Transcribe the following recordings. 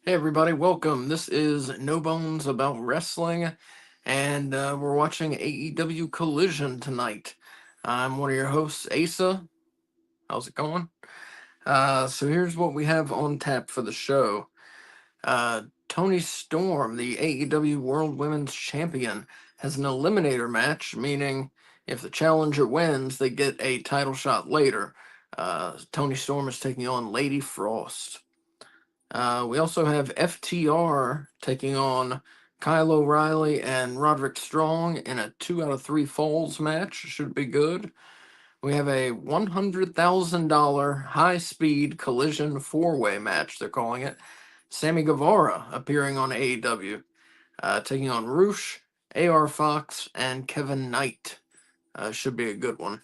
Hey everybody, welcome. This is No Bones About Wrestling, and we're watching AEW Collision tonight. I'm one of your hosts, Asa. How's it going? So here's what we have on tap for the show. Tony Storm, the AEW World Women's Champion, has an eliminator match, meaning if the challenger wins, they get a title shot later. Tony Storm is taking on Lady Frost. We also have FTR taking on Kyle O'Reilly and Roderick Strong in a 2 out of 3 falls match. Should be good. We have a $100,000 high speed collision 4-way match, they're calling it. Sammy Guevara appearing on AEW, taking on Roosh, AR Fox, and Kevin Knight. Should be a good one.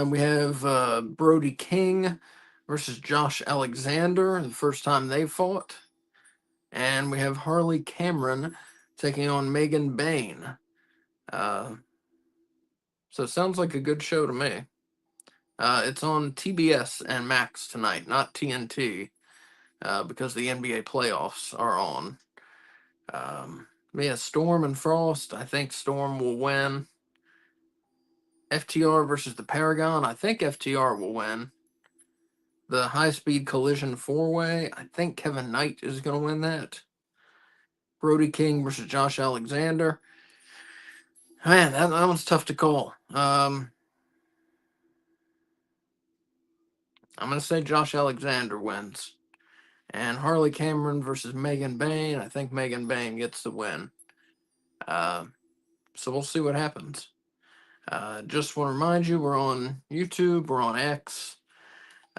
We have Brody King versus Josh Alexander, the first time they fought. And we have Harley Cameron taking on Megan Bain. Uh, so it sounds like a good show to me. It's on TBS and Max tonight, not TNT, because the NBA playoffs are on. Yeah, Storm and Frost. I think Storm will win. FTR versus the Paragon. I think FTR will win. The high speed collision 4-way. I think Kevin Knight is going to win that. Brody King versus Josh Alexander. Man, that one's tough to call. I'm going to say Josh Alexander wins. And Harley Cameron versus Megan Bain. I think Megan Bain gets the win. Uh, so we'll see what happens. Just want to remind you, we're on YouTube, we're on X,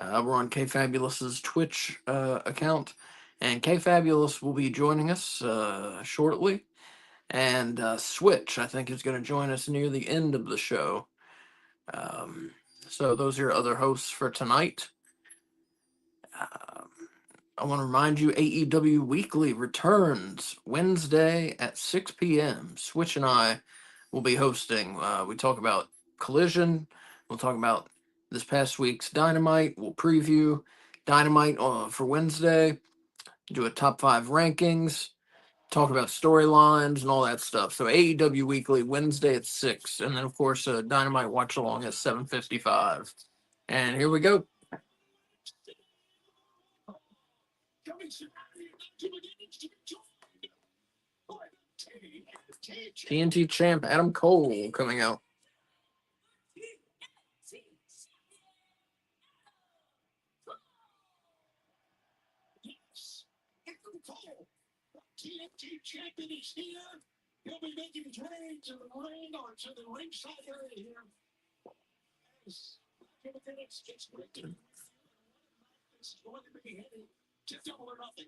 we're on K Fabulous's Twitch account, and K Fabulous will be joining us shortly. And Switch, I think, is going to join us near the end of the show. So those are your other hosts for tonight. I want to remind you, AEW Weekly returns Wednesday at 6 p.m. Switch and I will be hosting. We talk about Collision. We'll talk about this past week's Dynamite. We'll preview Dynamite for Wednesday, do a top 5 rankings, talk about storylines and all that stuff. So AEW Weekly Wednesday at 6, and then of course Dynamite watch along at 7:55. And here we go. TNT champ Adam Cole coming out. TNT champion is here. He'll be making his way to the ring or to the ringside area here. As minutes gets ready. This is going to be headed to double or nothing.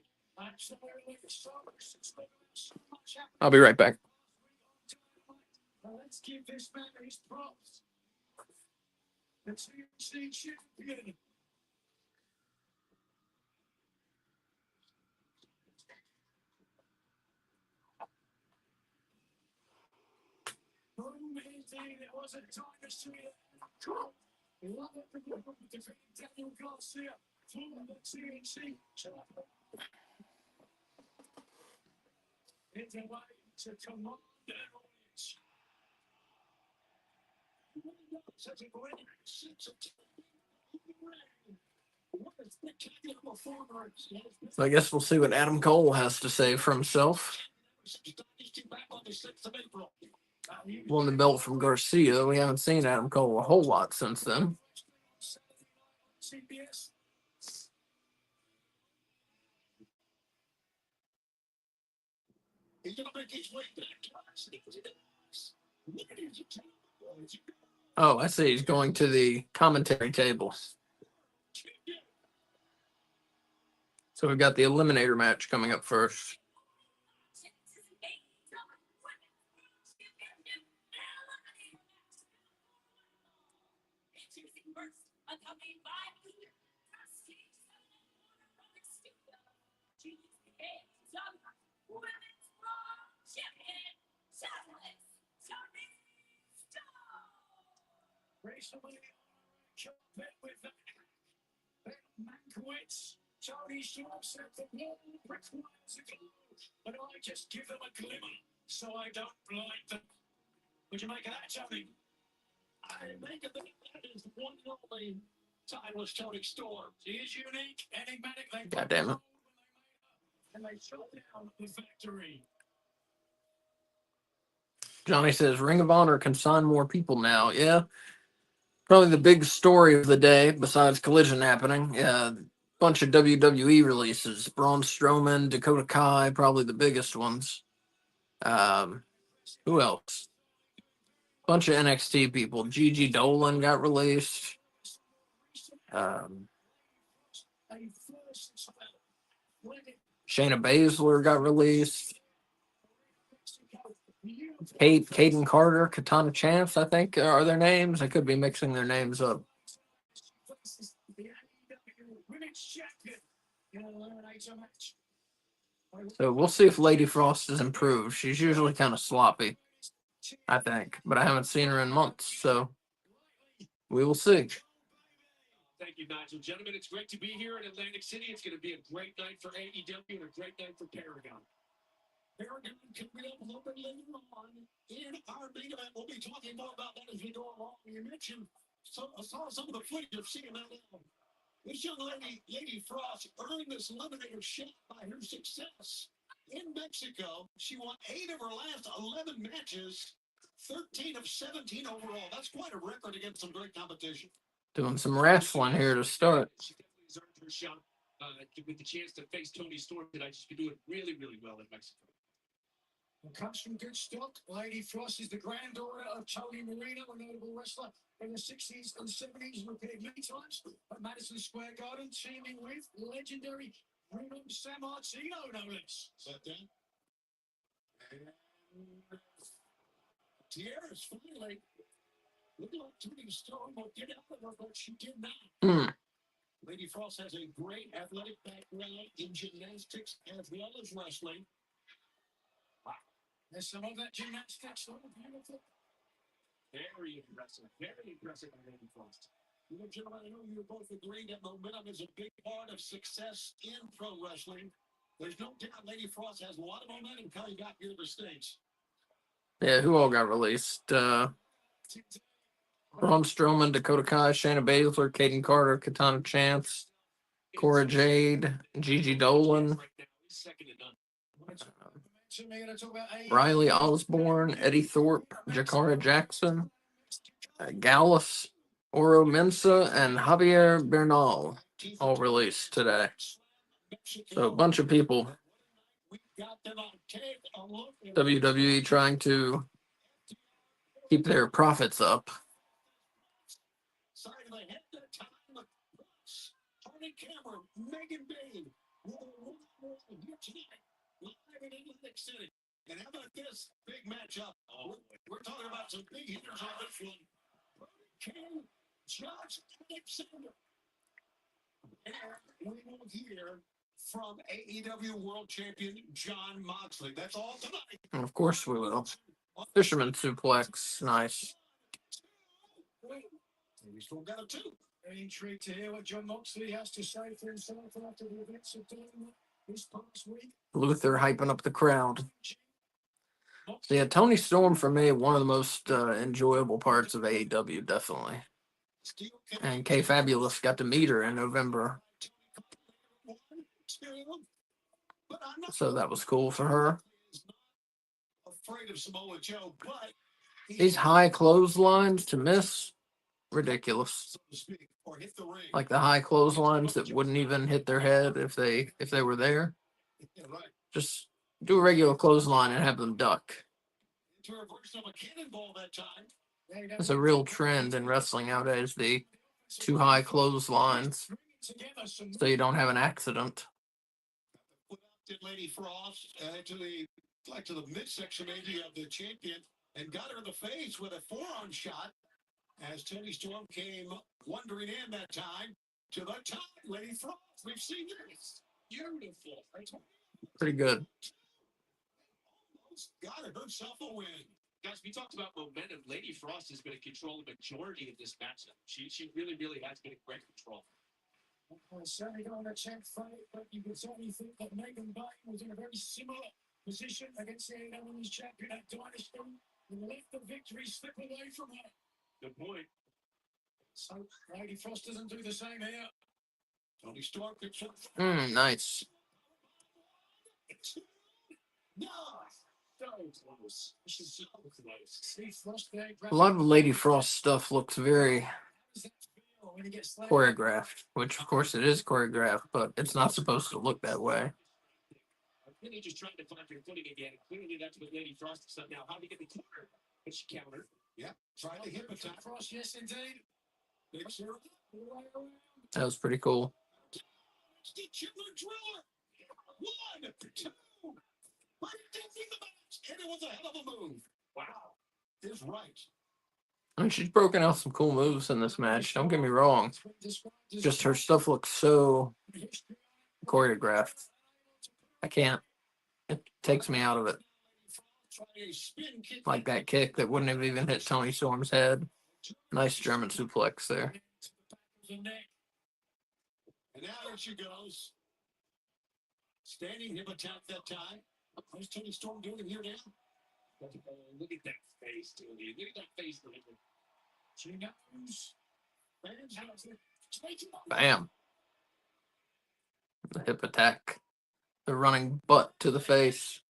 I'll be right back. Let's give this man his props. Let's see champion. It was a time to see it. Love it for the defending Daniel Garcia from the TNC. It's a way to command an audience. Such a great sense of so I guess we'll see what Adam Cole has to say for himself. Won the belt from Garcia. We haven't seen Adam Cole a whole lot since then. Oh, I see. He's going to the commentary table. So we've got the Eliminator match coming up first. God damn it. Johnny says Ring of Honor can sign more people now. Yeah. Probably the big story of the day, besides Collision happening. Yeah. Bunch of WWE releases. Braun Strowman, Dakota Kai, probably the biggest ones. Who else? Bunch of NXT people. Gigi Dolan got released. Shayna Baszler got released. Caden Carter, Katana Chance, I think are their names. I could be mixing their names up. So we'll see if Lady Frost is improved. She's usually kind of sloppy, I think, but I haven't seen her in months, so we will see. Thank you, Nigel. Gentlemen, it's great to be here in Atlantic City. It's going to be a great night for AEW and a great night for Paragon. Paragon coming up a little bit later on in our main event. We'll be talking more about that as we go along. You mentioned, I saw some of the footage of CMLL. This young lady, Lady Frost, earned this eliminator shot by her success in Mexico. She won 8 of her last 11 matches, 13 of 17 overall. That's quite a record against some great competition. Doing some wrestling here to start. She definitely deserved her shot with the chance to face Tony Storm tonight. She's been doing really, really well in Mexico. It comes from good stock. Lady Frost is the granddaughter of Tony Marino, a notable wrestler in the 60s and 70s, and appeared many times at Madison Square Garden, teaming with legendary Bruno Sammartino, no less. Is that that? Tierra's finally looking like Tony Storm will get out of her, but she did not. Lady Frost has a great athletic background in gymnastics as well as wrestling. Wow. There's some of that gymnastics. So beautiful. Very impressive. Very impressive on Lady Frost. You know, gentlemen, I know you both agree that momentum is a big part of success in pro wrestling. There's no doubt Lady Frost has a lot of momentum coming back here to the States. Yeah, who all got released? Braun Strowman, Dakota Kai, Shayna Baszler, Caden Carter, Katana Chance, Cora Jade, Gigi Dolan, Riley Osborne, Eddie Thorpe, Jakara Jackson, Gallus, Oro Mensa, and Javier Bernal all released today. So a bunch of people. WWE trying to keep their profits up. And how about this big matchup? We're talking about some big hitters on this one. Can Josh Alexander? And we will hear from AEW World Champion Jon Moxley. That's all tonight. And of course we will. Fisherman suplex, nice. We still got a 2. Very intrigued to hear what Jon Moxley has to say for himself after the events of this past week. Luther hyping up the crowd. So yeah, Tony Storm for me, one of the most enjoyable parts of AEW, definitely. And K Fabulous got to meet her in November. So that was cool for her. These high clotheslines to miss, ridiculous. Like the high clotheslines that wouldn't even hit their head if they were there. Just do a regular clothesline and have them duck. It's a real trend in wrestling nowadays, the too high clotheslines, so you don't have an accident. Lady Frost to the midsection maybe of the champion and got her in the face with a forearm shot as Tony Storm came wandering in that time to the top. Lady Frost, we've seen this. Beautiful. Pretty good. Almost got herself a win. Guys, we talked about momentum. Lady Frost has been in control the majority of this matchup. She really, really has been in great control. Certainly going to check fight, but you could certainly think that Megan Bayne was in a very similar position against the AEW's champion at Dynasty and let the victory slip away from her. Good point. So Lady Frost doesn't do the same here. Tony Storm picks up. Nice. A lot of Lady Frost stuff looks very choreographed, which of course it is choreographed, but it's not supposed to look that way. Really just trying to find her footing again. Clearly that's what Lady Frost has done now. How do you get the corner? But she countered. Yeah, try to hit attack Frost, yes indeed. That was pretty cool. One, two. But it didn't think about it. And it was a hell of a move. Wow. Is right. I mean, she's broken out some cool moves in this match. Don't get me wrong. Just her stuff looks so choreographed. I can't. It takes me out of it. Like that kick that wouldn't have even hit Tony Storm's head. Nice German suplex there. And now there she goes. Standing hip attack that time. How's Tony Storm doing here now? Look at that face, Tony. Look at that face. She knows. Bam. The hip attack. The running butt to the face.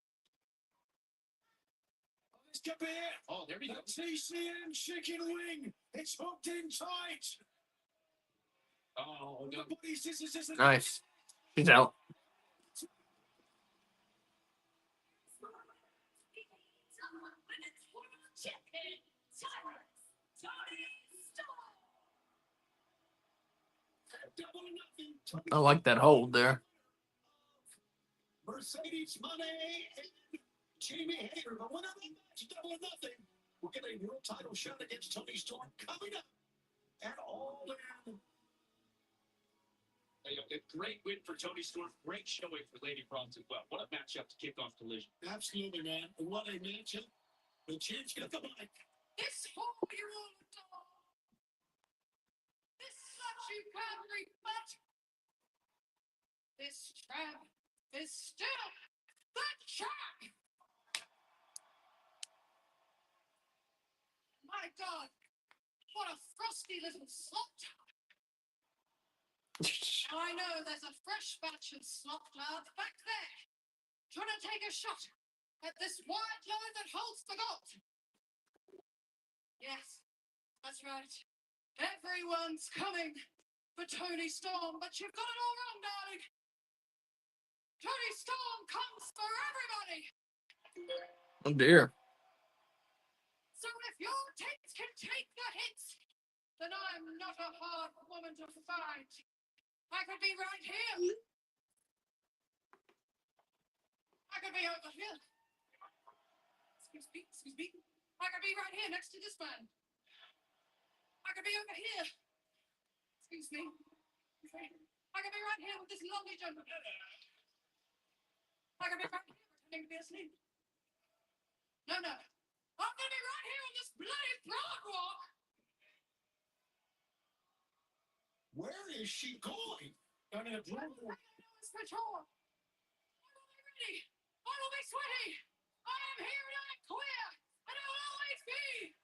Oh, there we go. TCM chicken wing. It's hooked in tight. Oh, no. Nice. She's out. I like that hold there. Mercedes Money and Jamie Hayter, the winner of the match, Double or Nothing, will get a world title shot against Tony Storm coming up at All In. A great win for Tony Storm. Great showing for Lady Frost as well. What a matchup to kick off Collision. Absolutely, man. What a matchup. The champ's got the mic. This 4-year-old dog. This such you can't rebut. This tramp is still the champ. My God, what a frosty little slop. I know there's a fresh batch of slop clouds back there, trying to take a shot at this white line that holds the gold. Yes, that's right. Everyone's coming for Tony Storm, but you've got it all wrong, darling. Tony Storm comes for everybody. Oh dear. So if your tits can take the hits, then I'm not a hard woman to fight. I could be right here. I could be over here. Excuse me. I could be right here next to this man. I could be over here. Excuse me. I could be right here with this lovely gentleman. I could be right here pretending to be asleep. No. I'm gonna be right here on this bloody broad walk. Where is she going? I know it's for sure. I will be ready. I will be sweaty. I am here and I am queer. And I will always be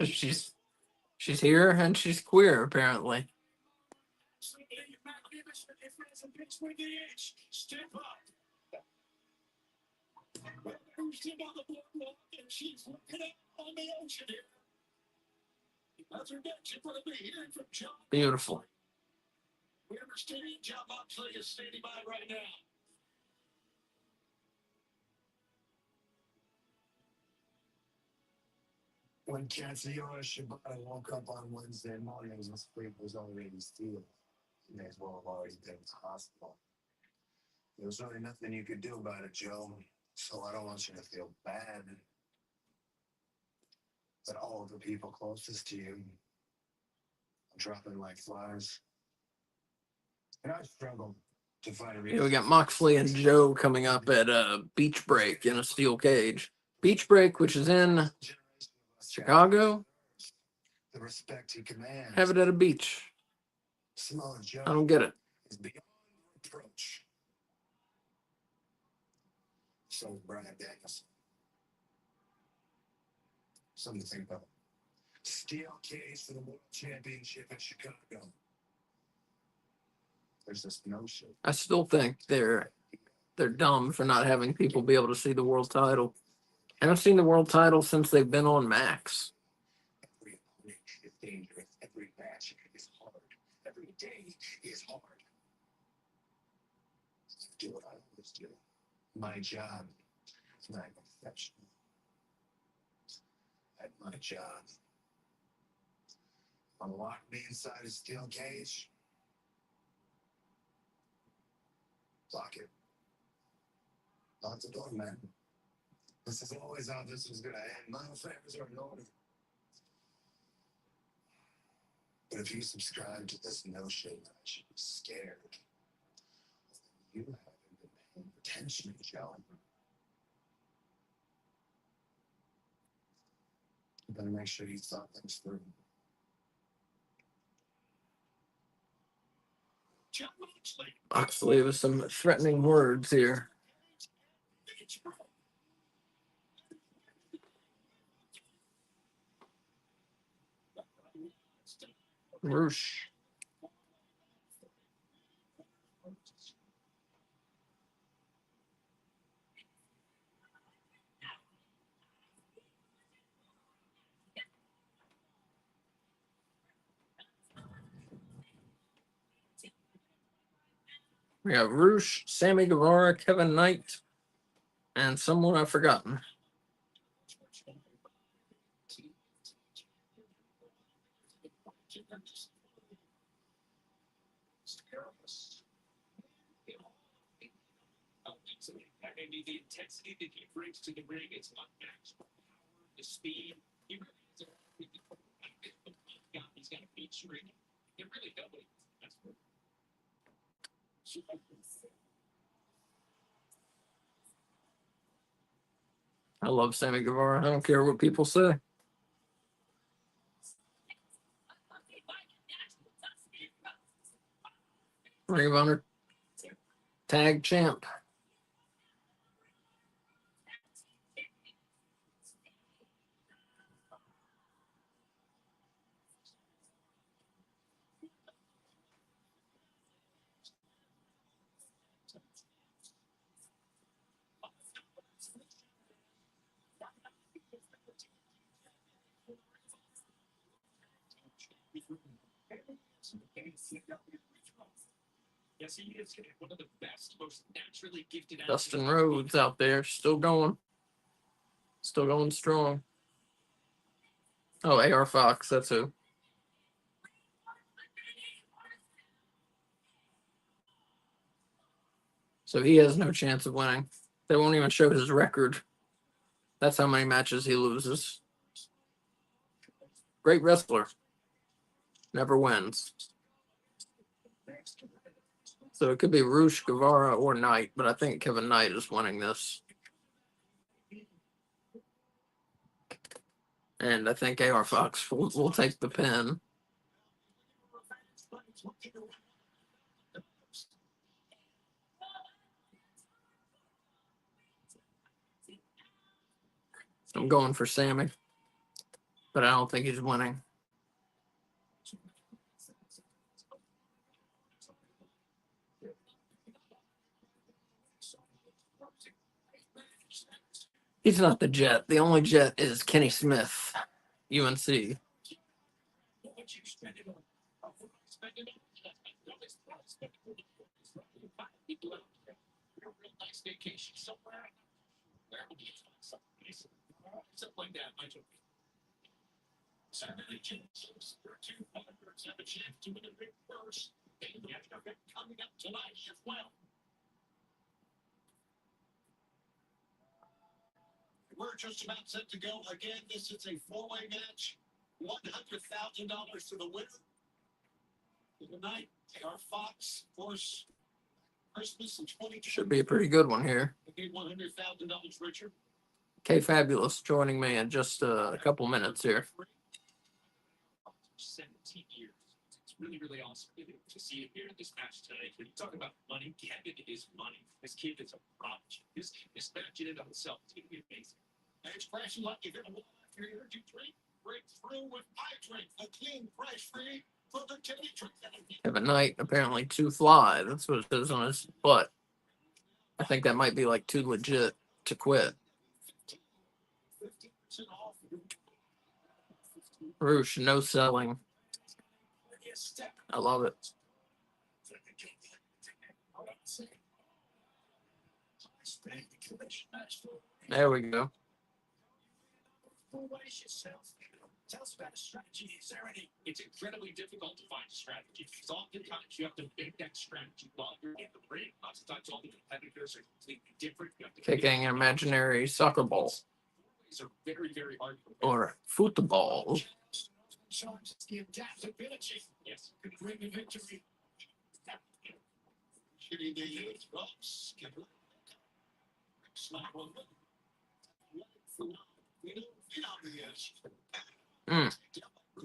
she's here and she's queer apparently. Absolutely magnificent. If there's a pitch with the edge, step up. Who's in on the boardwalk and she's looking out on the ocean here. That's her next. You're going to be hearing from John. Beautiful. We understand John Moxley is standing by right now. When Katsuyori Shibata woke up on Wednesday morning, his sleep was already stealing. He may as well have already been to the hospital. There was really nothing you could do about it, Joe, so I don't want you to feel bad. But all of the people closest to you are dropping like flies. And I struggle to find a Yeah, we got Moxley and Joe coming up at Beach Break in a steel cage. Beach Break, which is in Chicago. The respect he commands. Have it at a beach. Samoa Joe I don't get it. is beyond reproach. So is Brian Danielson. Something to think about. Steel cage for the World Championship in Chicago. There's this notion. I still think they're dumb for not having people be able to see the world title. And I've seen the world title since they've been on Max. Every opponent is dangerous. Every match is hard. Every day is hard. Do what I always do. My job is not exceptional. At my job, unlock me inside a steel cage. Lock it. Lock the door, man. This is always how this was gonna end. My affairs are in order. But if you subscribe to this notion that I should be scared, you haven't been paying attention, Joe. You better make sure you thought things through. John Moxley. Moxley with some threatening words here. Roosh. We got Roosh, Sammy Guevara, Kevin Knight, and someone I've forgotten. Maybe the intensity that he brings to the ring is unmatched. The speed, he really is he's got a beat string. It really doubles. That's what. I love Sammy Guevara. I don't care what people say. Ring of Honor tag champ. Yes, he is one of the best, most naturally gifted. Dustin Rhodes out there, still going strong. Oh, AR Fox, that's who. So he has no chance of winning. They won't even show his record. That's how many matches he loses. Great wrestler. Never wins. So it could be Roosh, Guevara, or Knight, but I think Kevin Knight is winning this. And I think AR Fox will take the pin. I'm going for Sammy, but I don't think he's winning. He's not the Jet. The only Jet is Kenny Smith, UNC. Saturday championships for 2 fighters have a chance to win a big purse. And the event coming up tonight as well. We're just about set to go. Again, this is a four-way match. $100,000 to the winner. Tonight, AR Fox, of course, Christmas in 2020. Should be a pretty good one here. $100,000 richer. K Fabulous joining me in just a couple minutes here. 17 years. It's really, really awesome to see it here in this match tonight. When you talk about money, Kevin is money. This kid is a prodigy. This match in and of itself is going to be amazing. And it's crashing like you're going to want your energy drink. Break through with iDrink, a clean, fresh-free productivity drink. Kevin Knight apparently too fly. That's what it says on his butt. I think that might be like too legit to quit. 15% off. Roosh, no selling. I love it. There we go. Tell us about a strategy. Is there any? It's incredibly difficult to find a strategy because oftentimes you have to make that strategy while you're in the ring. Lots of times all the competitors are completely different. You have to Kicking an imaginary soccer ball These are very, very hard. or football. Sometimes it's the adaptability. Yes. Could bring the victory. Shitty day drops. Slap one.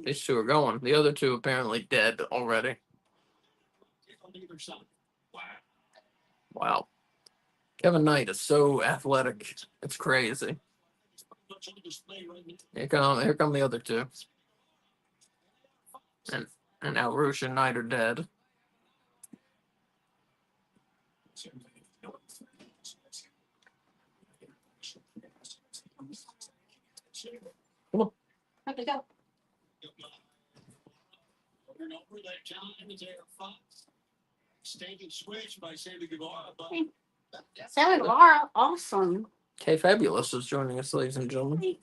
These two are going. The other two apparently dead already. On either side. Wow. Kevin Knight is so athletic. It's crazy. Much on display right now. Here come the other two. And now Roosh and Knight are dead. How'd they go? Over and over that time is there Fox. Stinking switch by Sammy Guevara. Sammy Guevara, awesome. K Fabulous is joining us, ladies and gentlemen.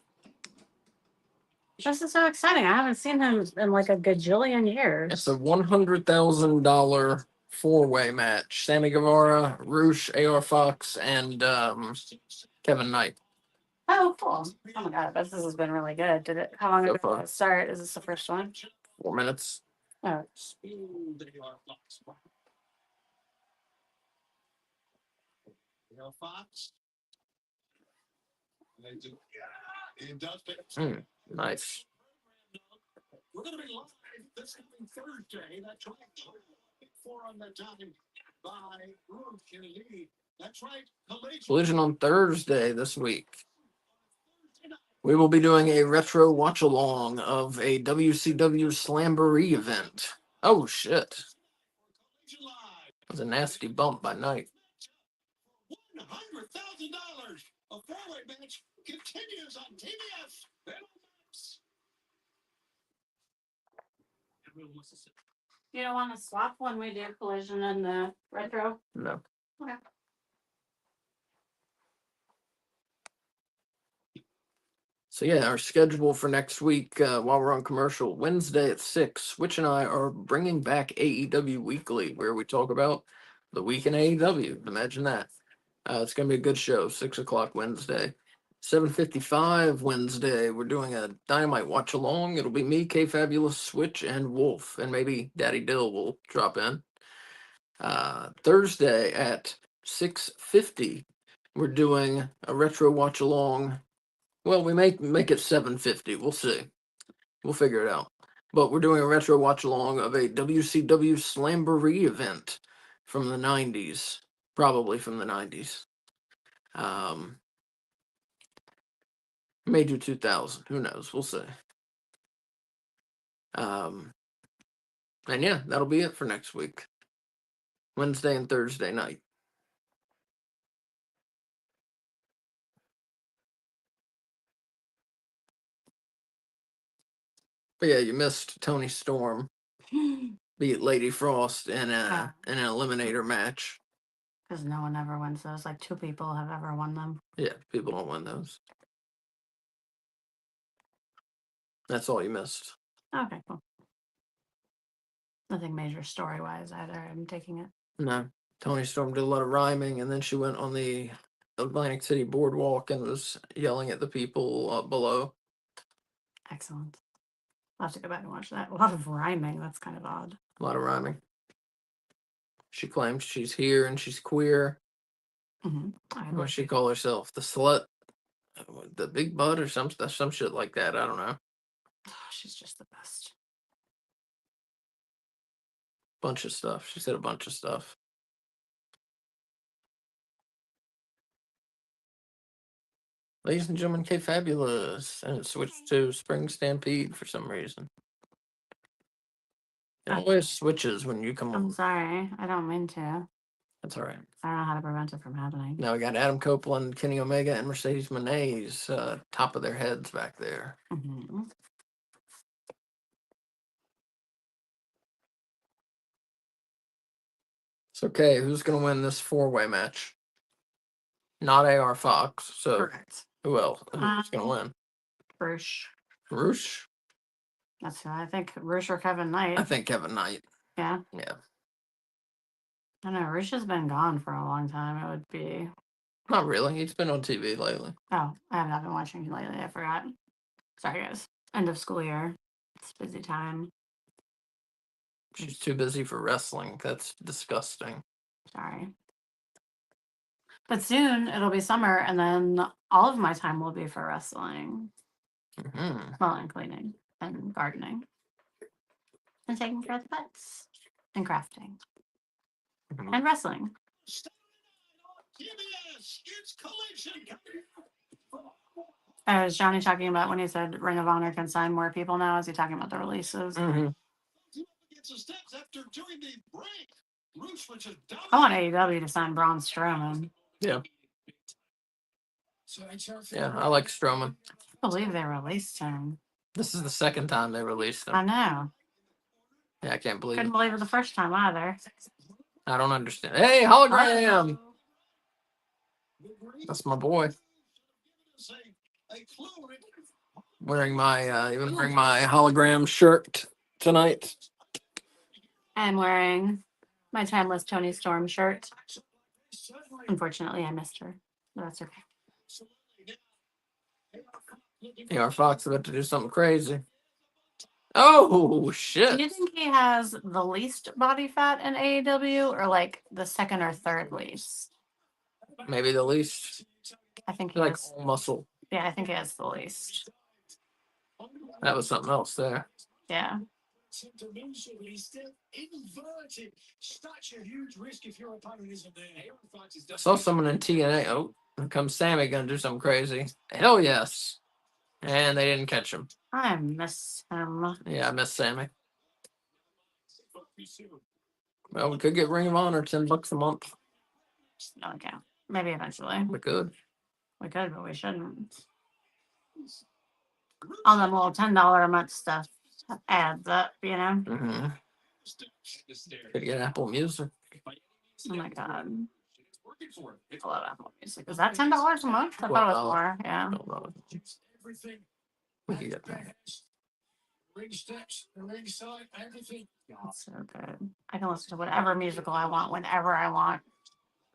This is so exciting. I haven't seen him in like a gajillion years. It's a $100,000 four-way match. Sammy Guevara, Roosh, AR Fox, and Kevin Knight. Oh, cool. Oh my god, this has been really good. Did it? How long So ago far. did it start? Is this the first one? 4 minutes. Oh, Fox. They do. It does fit. Nice. We're going to be live this coming Thursday. That's right. 4 on the time by Roosh in the lead. That's right. Collision on Thursday this week. We will be doing a retro watch-along of a WCW Slamboree event. Oh, shit. That was a nasty bump by Knight. $100,000. A four-way match continues on TBS. you don't want to swap when we do Collision and the retro? No. Okay. So yeah, our schedule for next week, while we're on commercial, Wednesday at 6, Switch and I are bringing back AEW Weekly, where we talk about the week in AEW. Imagine that. It's going to be a good show, 6 o'clock Wednesday. 7:55 Wednesday, we're doing a Dynamite watch along. It'll be me, K Fabulous, Switch, and Wolf, and maybe Daddy Dill will drop in. Thursday at 6:50, we're doing a retro watch along. Well, we make it 7:50. We'll see. We'll figure it out. But we're doing a retro watch along of a WCW Slamboree event from the 90s, probably from the 90s. May do 2000. Who knows? We'll see. And yeah, that'll be it for next week. Wednesday and Thursday night. But yeah, you missed Tony Storm beat Lady Frost in an eliminator match. Because no one ever wins those. Like 2 people have ever won them. Yeah, people don't win those. That's all you missed. Okay, cool. Nothing major story-wise either. I'm taking it. No. Tony Storm did a lot of rhyming, and then she went on the Atlantic City boardwalk and was yelling at the people below. Excellent. I'll have to go back and watch that. A lot of rhyming. That's kind of odd. A lot of rhyming. She claims she's here and she's queer. I What she call herself? The slut? The big butt or some shit like that. I don't know. She's just the best. Bunch of stuff. She said a bunch of stuff. Ladies and gentlemen, K Fabulous. And it switched to Spring Stampede for some reason. It always switches when you come I'm on. sorry. I don't mean to. That's all right. I don't know how to prevent it from happening. Now we got Adam Copeland, Kenny Omega, and Mercedes Moné's top of their heads back there. Mm-hmm. It's okay. Who's going to win this 4-way match? Not AR Fox. So Correct. who else? Who's going to win? Bruce. Roosh? That's who I think. Bruce or Kevin Knight. I think Kevin Knight. Yeah. Yeah. I know. Roosh has been gone for a long time. It would be. Not really. He's been on TV lately. Oh, I have not been watching lately. I forgot. Sorry, guys. End of school year. It's busy time. She's too busy for wrestling. That's disgusting. Sorry. But soon it'll be summer, and then all of my time will be for wrestling. Mm-hmm. Well, and cleaning and gardening and taking care of the pets and crafting Mhm. and wrestling. TBS, it's Collision. Was Johnny talking about when he said Ring of Honor can sign more people now? Is he talking about the releases? Mm-hmm. Gets the steps after doing the break. Bruce, which is I want AEW to sign Braun Strowman. Yeah. So HR Yeah, I like Strowman. I believe they released him. This is the second time they released I him. know. Yeah, I can't believe Couldn't it. believe it the first time either. I don't understand. Hey, hologram! That's my boy. Wearing my even wearing my hologram shirt tonight. I'm wearing my timeless Tony Storm shirt. Unfortunately, I missed her. But that's okay. AR Fox about to do something crazy. Oh shit! Do you think he has the least body fat in AEW or like the second or third least? Maybe the least. I think he Like has. all muscle. Yeah, I think he has the least. That was something else there. Yeah. Such a huge risk if your opponent isn't there. I saw someone in TNA. Oh, here comes Sammy gonna do something crazy. Hell yes. And they didn't catch him. I miss him. Yeah, I miss Sammy. Well, we could get Ring of Honor $10 a month. No, we can't. Maybe eventually. We could. We could, but we shouldn't. All them little $10 a month stuff adds up, you know? Mm-hmm. Could get Apple Music. Oh my god. I love Apple Music. Is that $10 a month? I thought it was more. Yeah. Everything. We could get that. Ring steps, the ring side, everything. That's so good. I can listen to whatever musical I want whenever I want.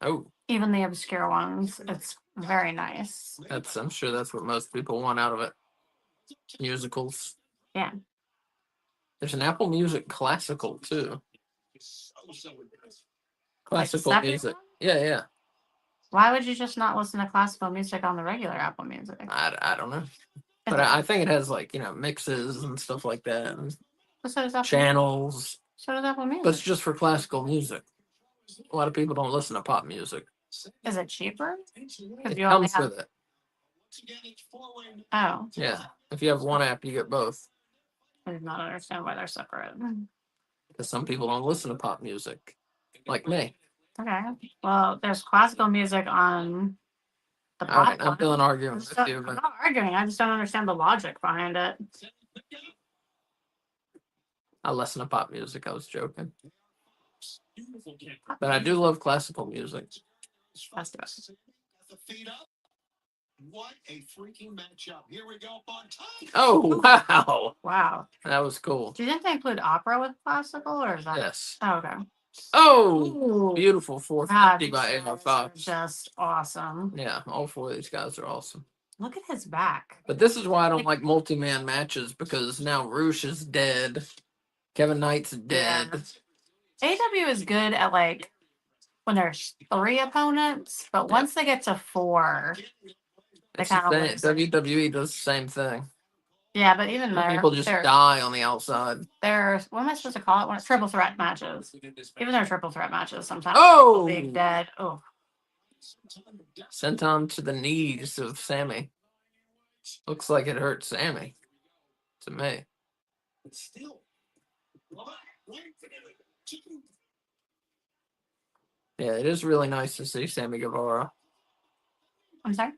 Oh, Even the obscure ones. It's very nice. I'm sure that's what most people want out of it. Musicals. Yeah. There's an Apple Music classical too. Classical separate music. one? Yeah. Why would you just not listen to classical music on the regular Apple Music? I don't know. But I think it has like, mixes and stuff like that. And So does Apple, channels. so does Apple Music. But it's just for classical music. A lot of people don't listen to pop music. Is it cheaper? It you only comes have. with it. Oh, Yeah. If you have one app, you get both. I did not understand why they're separate. Because some people don't listen to pop music. Like me. Okay. Well, there's classical music on the All right, pop. I'm done arguing with you. I'm But not arguing. I just don't understand the logic behind it. I listen to pop music. I was joking. But I do love classical music. That's the best. The feet up. What a freaking matchup. Here we go on time. Oh, wow. Wow. That was cool. Do you think they include opera with classical, or is that? Yes. Oh, okay. Oh, beautiful God, 450 these by guys AR are Fox. just awesome. Yeah, all four of these guys are awesome. Look at his back. But this is why I don't like multi-man matches, because now Roosh is dead. Kevin Knight's dead. Yeah. AEW is good at like when there's 3 opponents, but Yeah. once they get to 4, they It's the kind of same, lose. WWE does the same thing. Yeah, but even there, People just they're die on the outside. what am I supposed to call it when it's triple threat matches? Even their triple threat matches, sometimes Oh! people being dead. Oh, Senton to the knees of Sammy. Looks like it hurt Sammy. To me. Yeah, it is really nice to see Sammy Guevara. I'm sorry.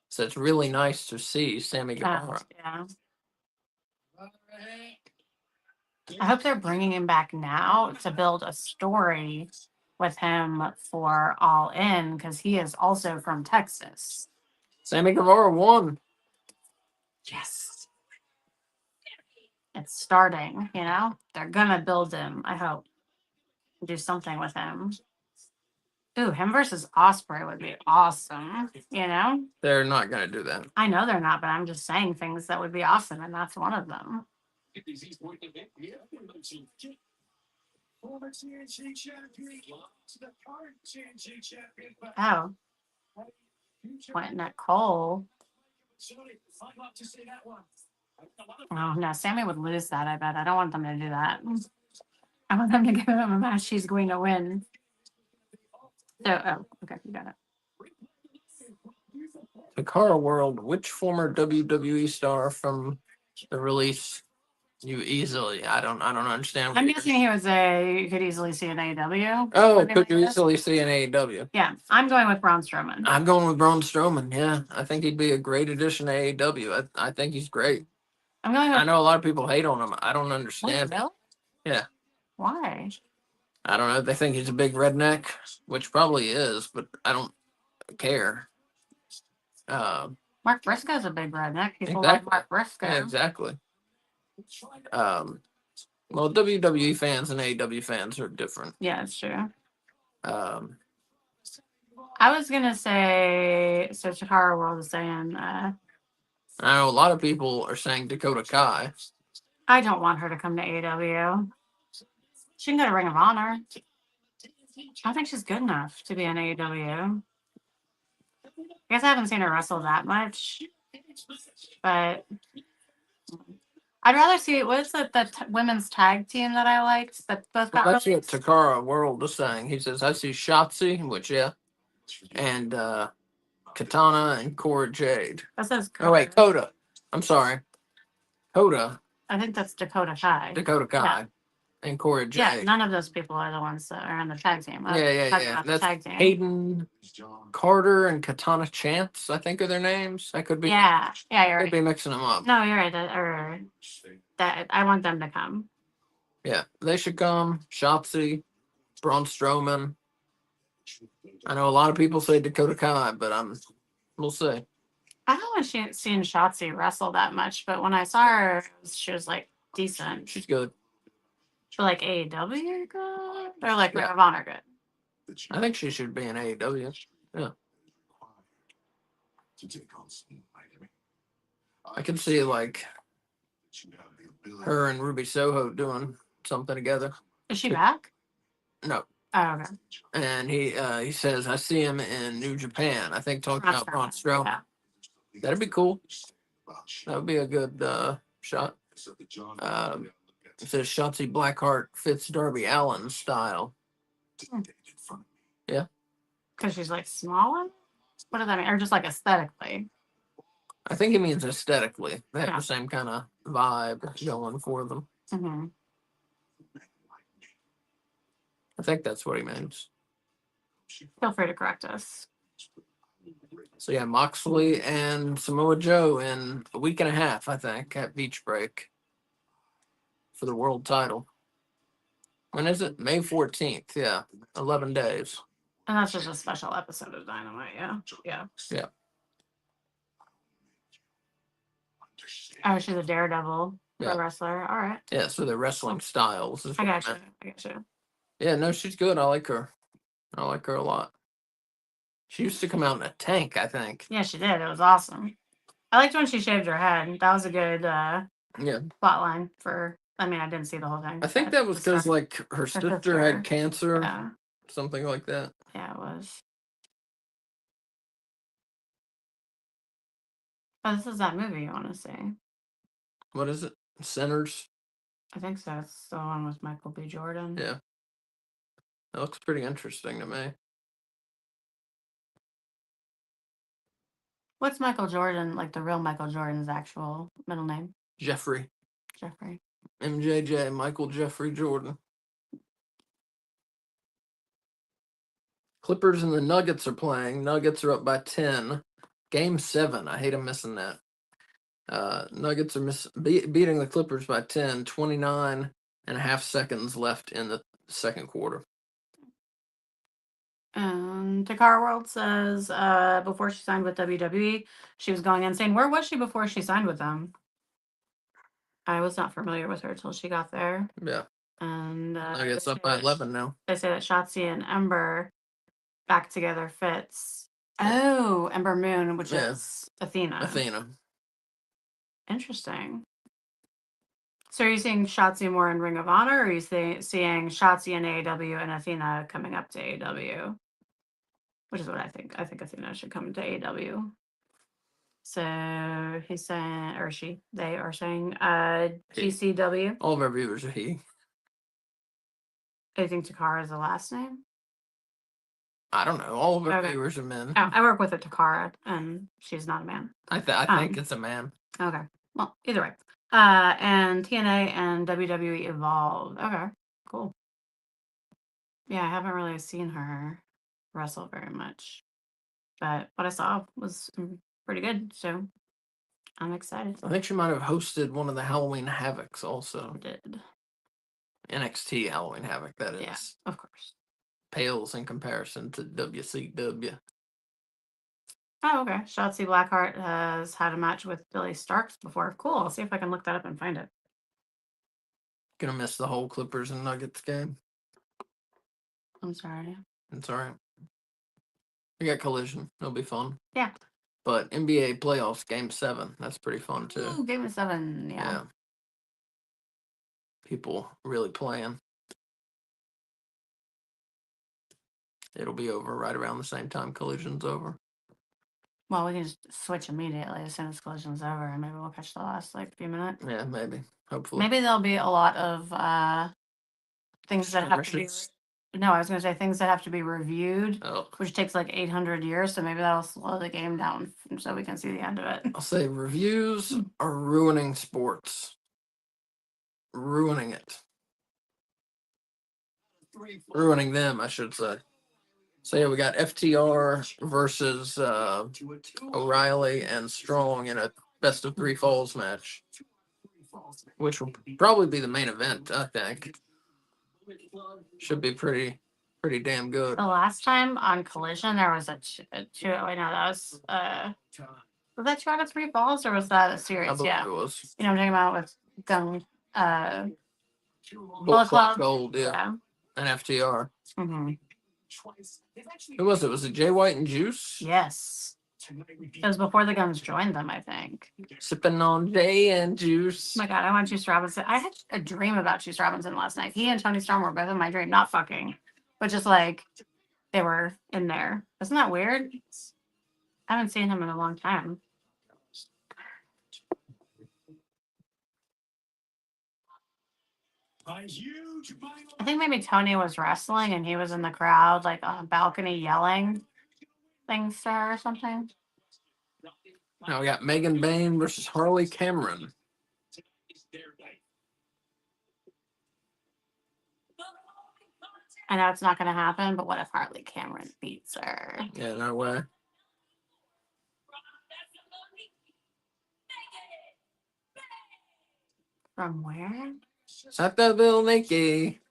So it's really nice to see Sammy Guevara. Yeah. I hope they're bringing him back now to build a story with him for All In because he is also from Texas. Sammy Guevara won. Yes. It's starting, you know? They're gonna build him, I hope. Do something with him. Ooh, him versus Osprey would be awesome, you know? They're not going to do that. I know they're not, but I'm just saying things that would be awesome, and that's one of them. Former TNT champion to the current TNT champion. Oh, Quentin at Cole. Sorry, I'd love to see that one. Oh, no, Sammy would lose that, I bet. I don't want them to do that. I want them to give him a match he's going to win. So, oh, okay, you got it. Takara World, which former WWE star from the release you easily? I don't understand. I'm guessing he was you could easily see an AEW. Oh, could you easily see an AEW? Yeah, I'm going with Braun Strowman. I'm going with Braun Strowman. Yeah, I think he'd be a great addition to AEW. I think he's great. I'm going with. I know a lot of people hate on him. I don't understand. Wait, really? Yeah. Why? I don't know. They think he's a big redneck, which probably is, but I don't care. Mark Briscoe's a big redneck. People Exactly. like Mark Briscoe. Yeah, exactly. Well, WWE fans and AEW fans are different. Yeah, it's true. I was gonna say so. Takara World is saying. know a lot of people are saying Dakota Kai. I don't want her to come to AEW. She can go to Ring of Honor. I don't think she's good enough to be in AEW. I guess I haven't seen her wrestle that much, but I'd rather see what's the women's tag team that I liked that both got. That's what Takara World is saying. He says I see Shotzi, which and Katana and Cora Jade. That says. Oh wait, Coda. I'm sorry, Coda. I think that's Dakota Kai. Dakota Kai. Yeah. And Cora Jade. Yeah, none of those people are the ones that are in the tag team. Yeah. That's tag team. Hayden Carter and Katana Chance, I think are their names. I could be. Yeah, you're right. Could be mixing them up. No, you're right. That I want them to come. Yeah, they should come. Shotzi, Braun Strowman. I know a lot of people say Dakota Kai, but we'll see. I haven't seen Shotzi wrestle that much, but when I saw her, she was like decent. She's good. For like AEW good? Or like Ring of Honor good? I think she should be in AEW. Yeah. I can see like her and Ruby Soho doing something together. Is she back? No. Oh, okay. And he says I see him in New Japan. I think talking about Braun Strowman. Yeah. That'd be cool. That would be a good shot. It says Shotzi Blackheart fits Darby Allin style. Yeah. Because she's like smaller? What does that mean? Or just like aesthetically? I think it means aesthetically. They have the same kind of vibe going for them. Mm-hmm. I think that's what he means. Feel free to correct us. So yeah, Moxley and Samoa Joe in a week and a half, I think, at Beach Break for the world title. When is it? May 14th. Yeah, 11 days. And that's just a special episode of Dynamite. Yeah. Oh, she's a Daredevil wrestler. All right. Yeah, so they're wrestling styles. I got you. Yeah, no, she's good. I like her. I like her a lot. She used to come out in a tank, I think. Yeah, she did. It was awesome. I liked when she shaved her head. That was a good plot line for I mean, I didn't see the whole thing. I think but that was the because stuff- like her sister sister. had cancer, Yeah, something like that. yeah, it was. Oh, this is that movie you want to see. What is it? Sinners. I think so. It's the one with Michael B. Jordan. Yeah, that looks pretty interesting to me. What's Michael Jordan, like the real Michael Jordan's actual middle name? Jeffrey. Jeffrey. MJJ. Michael Jeffrey Jordan. Clippers and the Nuggets are playing. Nuggets are up by 10. Game 7. I hate them missing that. Nuggets are beating the Clippers by 10. 29 and a half seconds left in the second quarter. And Takara World says before she signed with WWE, she was going insane. Where was she before she signed with them? I was not familiar with her till she got there. Yeah. And Nuggets up by 11 now. They say that Shotzi and Ember back together fits. Oh, Ember Moon, which is Athena. Interesting. So are you seeing Shotzi more in Ring of Honor, or are you seeing Shotzi in AEW and Athena coming up to AEW? Which is what I think. I think Athena should come to AEW. So he's saying, or she, they are saying, GCW. All of our viewers are he. Do you think Takara is the last name? I don't know. All of our viewers are men. Oh, I work with a Takara, and she's not a man. I think it's a man. Okay. Well, either way. And TNA and WWE Evolve. Okay, cool. Yeah, I haven't really seen her wrestle very much, but what I saw was pretty good, so I'm excited. I think she might have hosted one of the Halloween Havocs also. Did. NXT Halloween Havoc, that is. Yeah, of course. Pales in comparison to WCW. Oh, okay. Shotzi Blackheart has had a match with Billy Starks before. Cool. I'll see if I can look that up and find it. Gonna miss the whole Clippers and Nuggets game. I'm sorry. It's all right. We got Collision. It'll be fun. Yeah. But NBA playoffs, Game 7. That's pretty fun too. Ooh, Game 7. Yeah. People really playing. It'll be over right around the same time Collision's over. Well, we can just switch immediately as soon as Collision's over, and maybe we'll catch the last few minutes. Yeah, maybe. Hopefully. Maybe there'll be a lot of things that have to be. No, I was going to say things that have to be reviewed, which takes like 800 years. So maybe that'll slow the game down so we can see the end of it. I'll say reviews are ruining sports. Ruining it. Ruining them, I should say. So yeah, we got FTR versus O'Reilly and Strong in a best of 3 falls match, which will probably be the main event. I think should be pretty damn good. The last time on Collision, there was a two. Wait, no, that was that 2 out of 3 falls, or was that a series? I believe it was. You know, I'm talking about with Gun, Bullet Club Gold, yeah, and FTR. Mm-hmm. Who was it? Was it Jay White and Juice? Yes. It was before the Guns joined them, I think. Sipping on Jay and Juice. Oh my God, I want Juice Robinson. I had a dream about Juice Robinson last night. He and Tony Storm were both in my dream, not fucking, but just like they were in there. Isn't that weird? I haven't seen him in a long time. I think maybe Tony was wrestling and he was in the crowd, like on a balcony yelling things to her or something. Now we got Megan Bain versus Harley Cameron. I know it's not going to happen, but what if Harley Cameron beats her? Yeah, no way. From where? Sattaville, Nikki.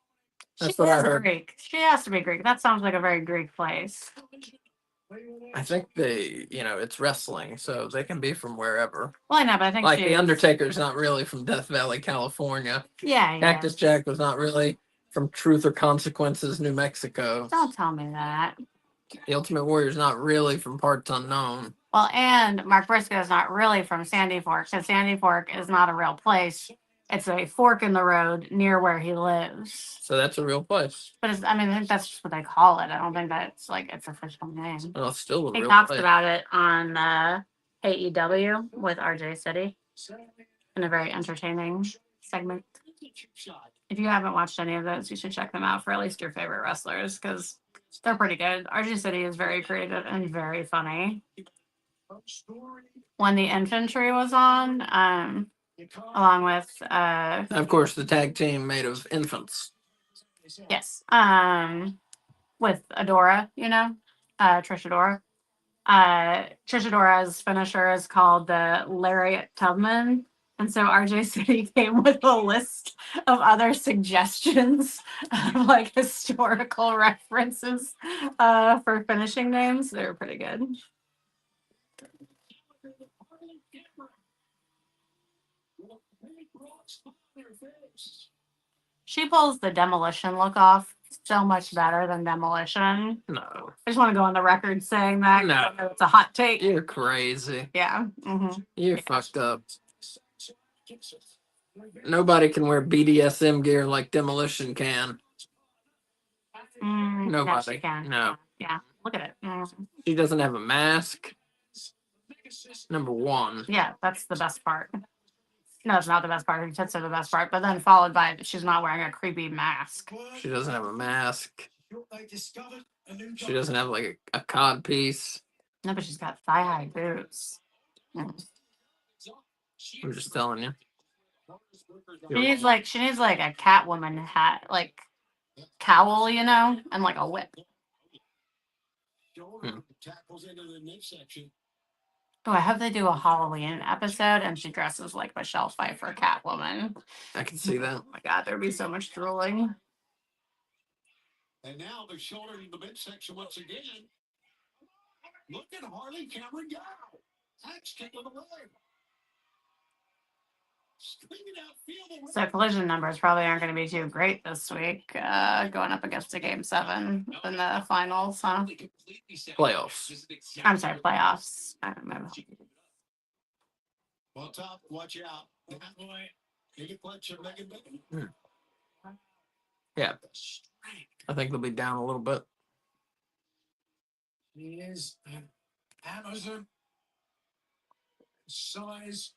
That's what I heard. Greek. She has to be Greek. That sounds like a very Greek place. I think it's wrestling, so they can be from wherever. Well, I know, but I think like the Undertaker's not really from Death Valley, California. Yeah. Cactus Jack was not really from Truth or Consequences, New Mexico. Don't tell me that. The Ultimate Warrior's not really from parts unknown. Well, and Mark Briscoe is not really from Sandy Fork, because Sandy Fork is not a real place. It's a fork in the road near where he lives. So that's a real place. But I think that's just what they call it. I don't think that's like its official name. Well, it's still a He real talks place. about it on AEW with RJ City in a very entertaining segment. If you haven't watched any of those, you should check them out for at least your favorite wrestlers because they're pretty good. RJ City is very creative and very funny. When the infantry was on, along with Of course, the tag team made of infants. yes, with Adora, Trish Adora. Trish Adora's finisher is called the Lariat Tubman. And so RJ City came with a list of other suggestions of like historical references for finishing names. They were pretty good. She pulls the Demolition look off so much better than Demolition. No. I just want to go on the record saying that. No. I know it's a hot take. You're crazy. Yeah. You're fucked up. Nobody can wear BDSM gear like Demolition can. No, Nobody. she can. No. Yeah. Look at it. She doesn't have a mask. Number one. Yeah, that's the best part. No, it's not the best part. Her tits are the best part, but then followed by she's not wearing a creepy mask. She doesn't have a mask. She doesn't have like a cod piece. No, but she's got thigh-high boots. I'm just telling you. She needs like a Catwoman hat, like cowl, and like a whip. Oh, I hope they do a Halloween episode and she dresses like Michelle Pfeiffer Catwoman. I can see that. Oh my god, there'd be so much drooling. And now the shoulder in the midsection once again. Look at Harley Cameron go. That's kicking the leg. So collision numbers probably aren't going to be too great this week, going up against a game 7 in the finals, huh? Playoffs. I'm sorry, playoffs. I don't know. Well, top, watch out. Yeah. I think they'll be down a little bit. He is an Amazon size,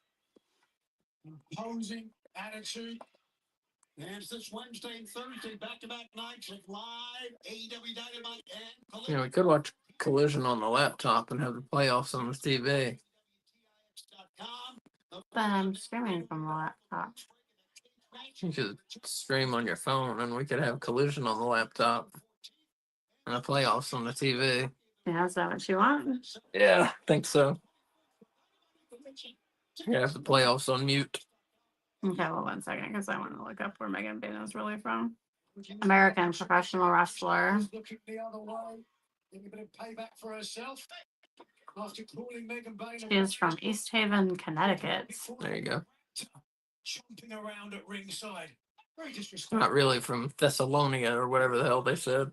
imposing attitude. And it's this Wednesday and Thursday, back-to-back nights of live AEW Dynamite and Collision. We could watch Collision on the laptop and have the playoffs on the TV. But I'm streaming from the laptop. You could stream on your phone and we could have Collision on the laptop and the playoffs on the TV. Yeah, is that what you want? Yeah, I think so. You have the playoffs on mute. Okay, well, 1 second, because I want to look up where Megan Bain is really from. American professional wrestler. Looking the other way, getting a bit of payback for herself. After calling Megan Bain. She is from East Haven, Connecticut. There you go. Chomping around at ringside. Very disrespectful. Not really from Thessalonica or whatever the hell they said.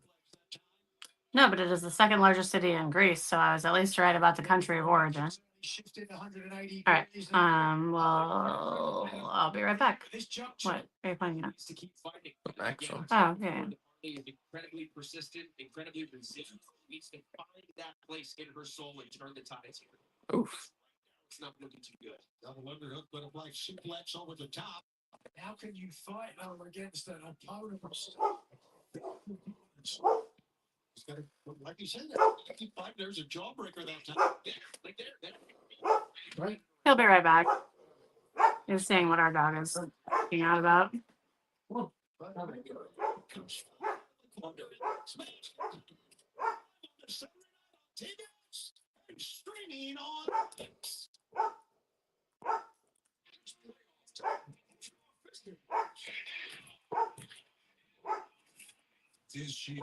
No, but it is the second largest city in Greece, so I was at least right about the country of origin. All right. Well, I'll be right back. What are you playing now? Actually. Oh, yeah. Incredibly persistent, incredibly resilient. Needs to find that place in her soul and turn the tides here. Oof. It's not looking too good. Double underhook, butterfly suplex over the top. How can you fight against an opponent? He's got to, like you said, keep fighting. There's a jawbreaker that time. Yeah, like there. Right. He'll be right back. He's seeing what our dog is freaking out about. Streaming on. Is she?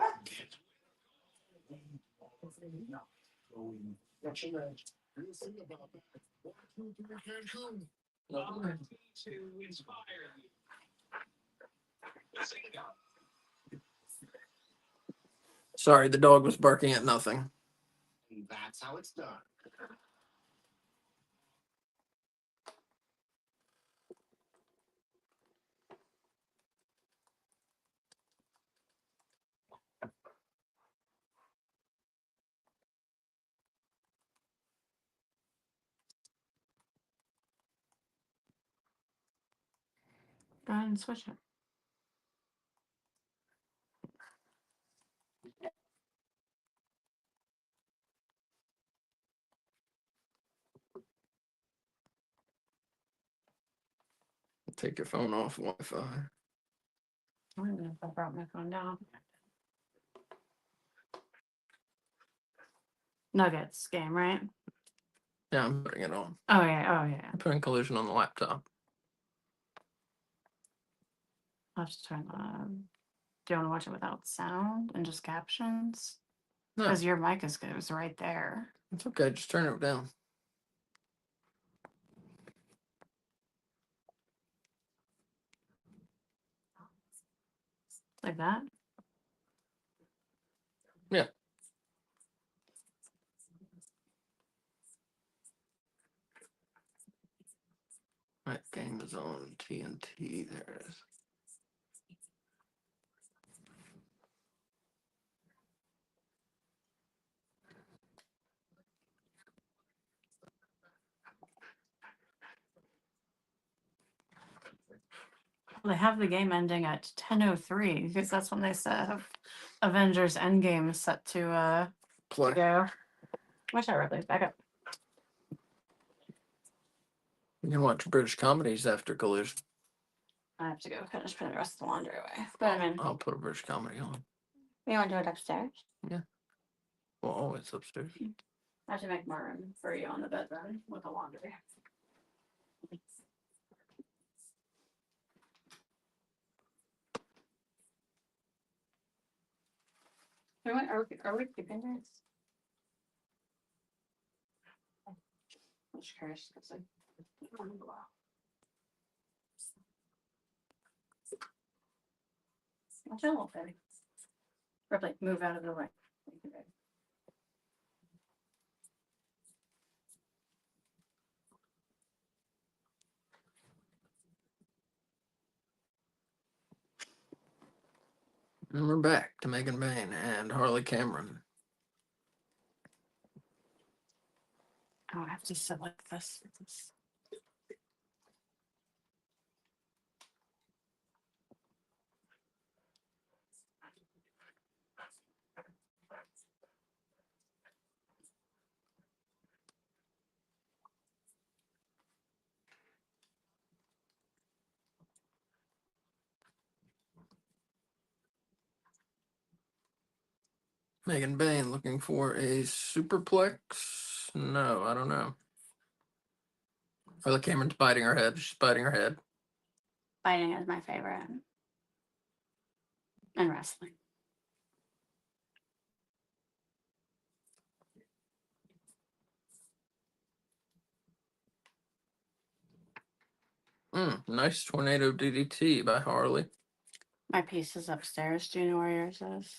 Sorry, the dog was barking at nothing. That's how it's done. Go ahead and switch it. Take your phone off Wi-Fi. I don't know if I brought my phone down. Nuggets game, right? Yeah, I'm putting it on. Oh yeah, oh yeah. I'm putting Collision on the laptop. I'll have to turn on. Do you want to watch it without sound and just captions? No, Because your mic is good. It was right there. it's okay. Just turn it down. Like that. Yeah. That game is on TNT. There it is. They have the game ending at 10:03 because that's when they said Avengers Endgame is set to Play. go. Wish I read these back up. You can watch British comedies after Collision. I have to go finish putting the rest of the laundry away. But I mean, I'll put a British comedy on. you want to do it upstairs? Well, always upstairs. I should make more room for you on the bed then with the laundry. Are we keeping this? I'm just curious because I don't know. Watch out, little baby. Ripley, move out of the way. Thank you, baby. And we're back to Megan Bain and Harley Cameron. Oh, I have to sit like this. Megan Bain looking for a superplex? No, I don't know. Harley Cameron's biting her head. She's biting her head. Fighting is my favorite. And wrestling. Nice tornado DDT by Harley. My piece is upstairs. Do you know where yours is?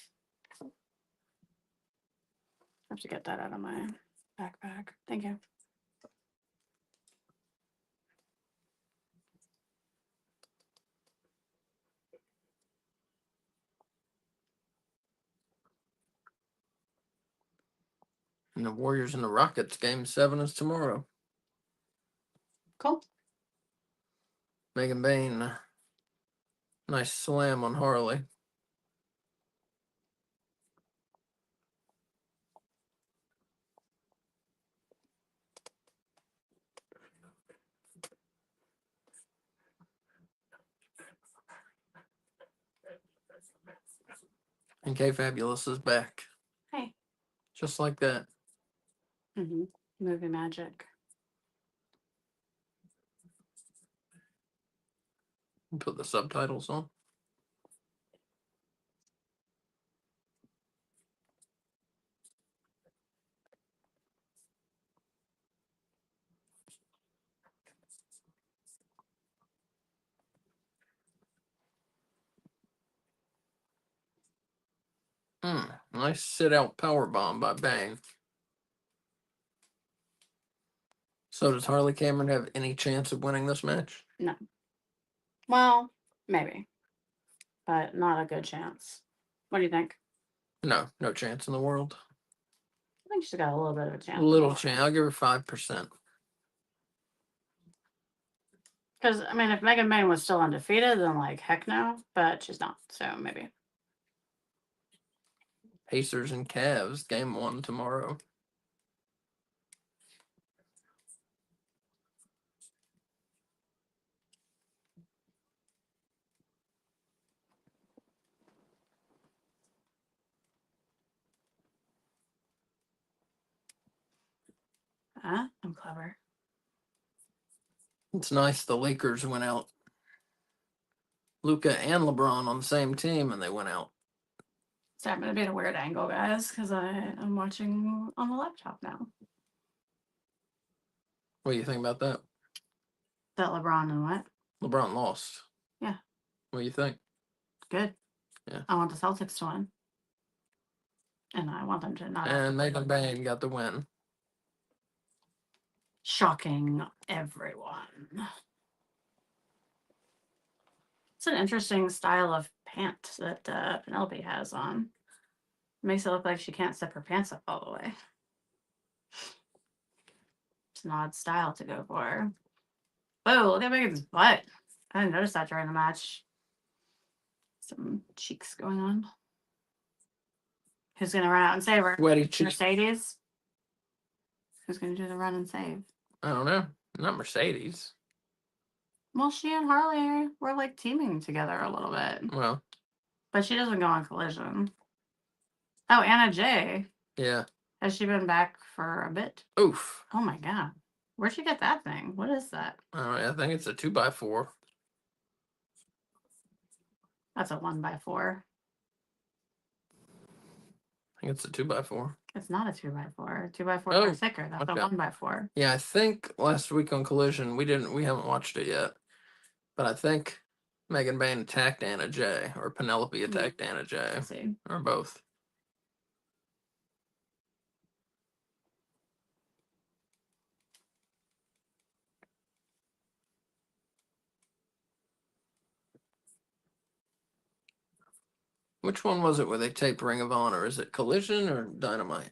I have to get that out of my backpack. Thank you. And the Warriors and the Rockets game 7 is tomorrow. Cool. Megan Bain. Nice slam on Harley. And K Fabulous is back. Hey. Just like that. Movie magic. Put the subtitles on. Nice sit out power bomb by Bang. So does Harley Cameron have any chance of winning this match? No. Well, maybe. But not a good chance. What do you think? No chance in the world. I think she's got a little bit of a chance. Little chance. I'll give her 5%. Because, I mean, if Megan Bayne was still undefeated, then, like, heck no. But she's not, so maybe. Pacers and Cavs, game 1 tomorrow. I'm clever. It's nice the Lakers went out. Luka and LeBron on the same team, and they went out. Sorry, I'm going to be at a weird angle, guys, because I'm watching on the laptop now. What do you think about that? That LeBron and what? LeBron lost. Yeah. What do you think? Good. Yeah. I want the Celtics to win. And I want them to not. And Megan Bayne got the win. Shocking everyone. It's an interesting style of pant that Penelope has on. Makes it look like she can't zip her pants up all the way. It's an odd style to go for. Oh, look at Megan's butt. I didn't notice that during the match. Some cheeks going on. Who's going to run out and save her? Sweaty cheeks. Mercedes? Who's going to do the run and save? I don't know. Not Mercedes. Well, she and Harley were like teaming together a little bit. Well, But she doesn't go on Collision. Oh, Anna J. yeah. Has she been back for a bit? Oof. Oh my God. Where'd she get that thing? What is that? I think it's a 2x4. That's a 1x4. I think it's a 2x4. It's not a 2x4. 2x4 Oh, are thicker. That's a okay. 1x4. Yeah, I think last week on Collision we haven't watched it yet, but I think Megan Bayne attacked Anna J, or Penelope attacked Anna J, Let's see. or both. Which one was it where they taped Ring of Honor? Is it Collision or Dynamite?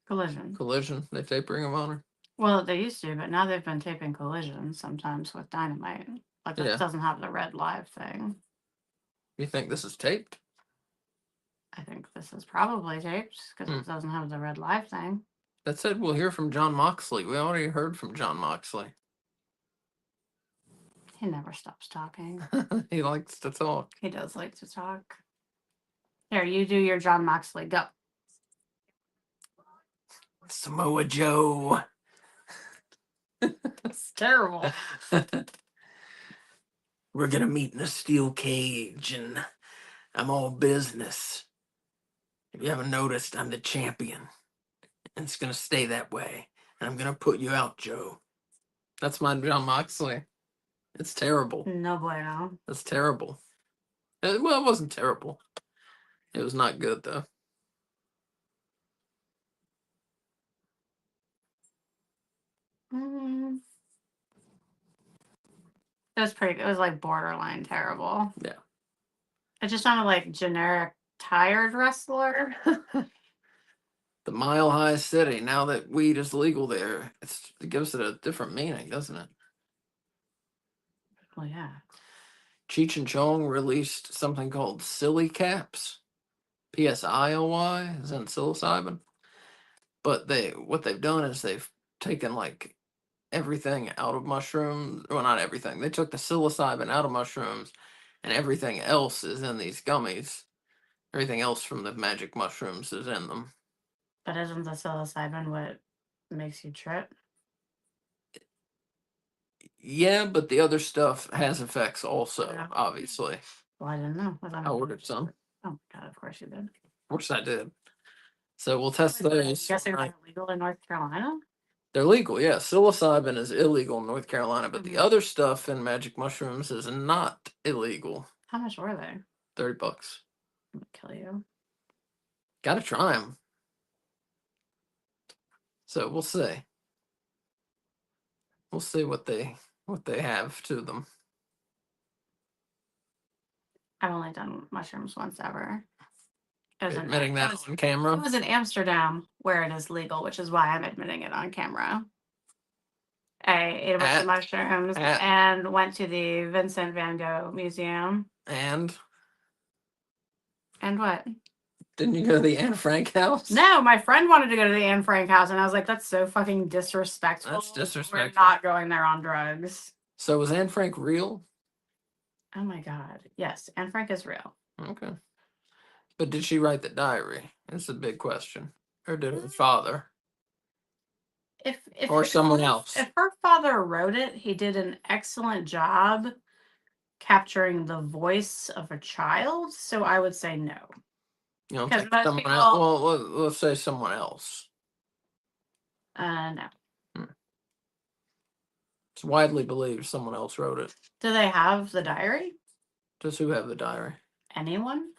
Collision. Collision. They tape Ring of Honor. Well, they used to, but now they've been taping Collision sometimes with Dynamite. Like, this Yeah. doesn't have the red live thing. You think this is taped? I think this is probably taped because it doesn't have the red live thing. That said, we'll hear from John Moxley. We already heard from John Moxley. He never stops talking. He likes to talk. He does like to talk. Here, you do your John Moxley. Go. Samoa Joe. It's terrible. We're gonna meet in a steel cage, and I'm all business. If you haven't noticed, I'm the champion, and it's gonna stay that way. And I'm gonna put you out, Joe. That's my John Moxley. It's terrible. No bueno. It's terrible. Well, it wasn't terrible. It was not good though. It was pretty. It was like borderline terrible. Yeah. It just sounded like generic tired wrestler. The Mile High City. Now that weed is legal there, it gives it a different meaning, doesn't it? Well, yeah. Cheech and Chong released something called Silly Caps. PSILY is in psilocybin. But what they've done is they've taken like everything out of mushrooms. Well, not everything. They took the psilocybin out of mushrooms, and everything else is in these gummies. Everything else from the magic mushrooms is in them. But isn't the psilocybin what makes you trip? Yeah, but the other stuff has effects also, Yeah. obviously. Well, I didn't know. I ordered some. Oh my God, of course you did. Of course I did. So we'll test those. Guess they're not legal in North Carolina? They're legal, yeah. Psilocybin is illegal in North Carolina, but the Mhm. other stuff in magic mushrooms is not illegal. How much were they? $30. I'm gonna kill you. Gotta try them. So we'll see. We'll see what they have to them. I've only done mushrooms once ever. It was Admitting that on It camera. was in Amsterdam where it is legal, which is why I'm admitting it on camera. I ate a bunch At- of mushrooms at- and went to the Vincent van Gogh Museum. And what? didn't you go to the Anne Frank house? No, my friend wanted to go to the Anne Frank house, and I was like, that's so fucking disrespectful. That's We're disrespectful. not going there on drugs. So was Anne Frank real? Oh my God. Yes, Anne Frank is real. Okay. But did she write the diary? That's a big question. Or did her father? If Or someone else? If her father wrote it, he did an excellent job capturing the voice of a child. So I would say no. You don't 'Cause think most someone people- else? Well, let's say someone else. No. It's widely believed someone else wrote it. Do they have the diary? Does who have the diary? Anyone?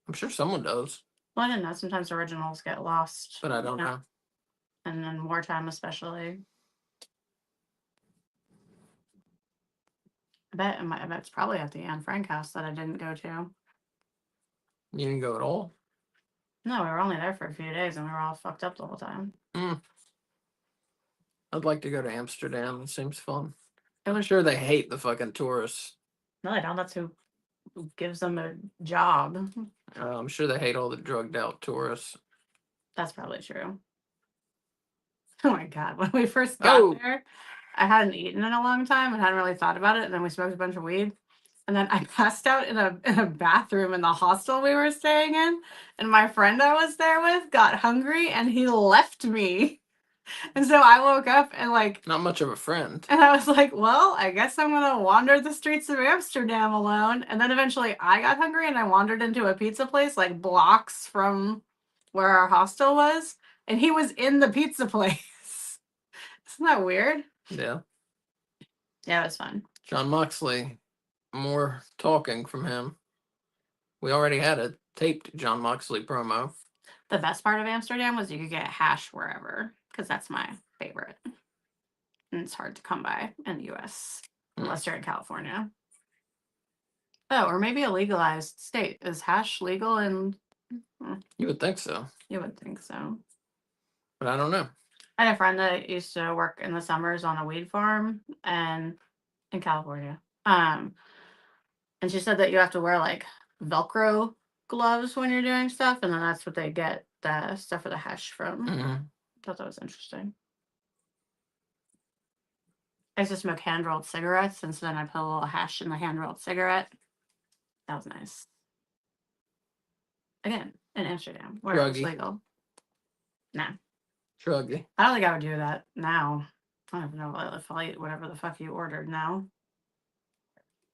I'm sure someone does, Well, I don't know. Sometimes originals get lost. but I don't know. And in wartime, especially. I bet it's probably at the Anne Frank house that I didn't go to. You didn't go at all? No, we were only there for a few days and we were all fucked up the whole time. I'd like to go to Amsterdam. It seems fun. It I'm was sure they hate the fucking tourists. No, they don't. That's who gives them a job. I'm sure they hate all the drugged out tourists. That's probably true. Oh my God. When we first got there, I hadn't eaten in a long time and hadn't really thought about it. And then we smoked a bunch of weed. And then I passed out in a bathroom in the hostel we were staying in. And my friend I was there with got hungry and he left me. And so I woke up and not much of a friend. And I was like, well, I guess I'm going to wander the streets of Amsterdam alone. And then eventually I got hungry and I wandered into a pizza place blocks from where our hostel was. And he was in the pizza place. Isn't that weird? Yeah. Yeah, it was fun. John Moxley, more talking from him. We already had a taped John Moxley promo. The best part of Amsterdam was you could get hash wherever, because that's my favorite. And it's hard to come by in the US, unless you're in California. Oh, or maybe a legalized state. Is hash legal in... You would think so. You would think so. But I don't know. I had a friend that used to work in the summers on a weed farm and in California. And she said that you have to wear Velcro gloves when you're doing stuff, and then that's what they get the stuff for the hash from. Mm-hmm. Thought that was interesting. I used to smoke hand-rolled cigarettes, and so then I put a little hash in the hand-rolled cigarette. That was nice. Again, in Amsterdam, where it was legal. Nah. Shruggy. I don't think I would do that now. I don't know if I'll eat whatever the fuck you ordered now.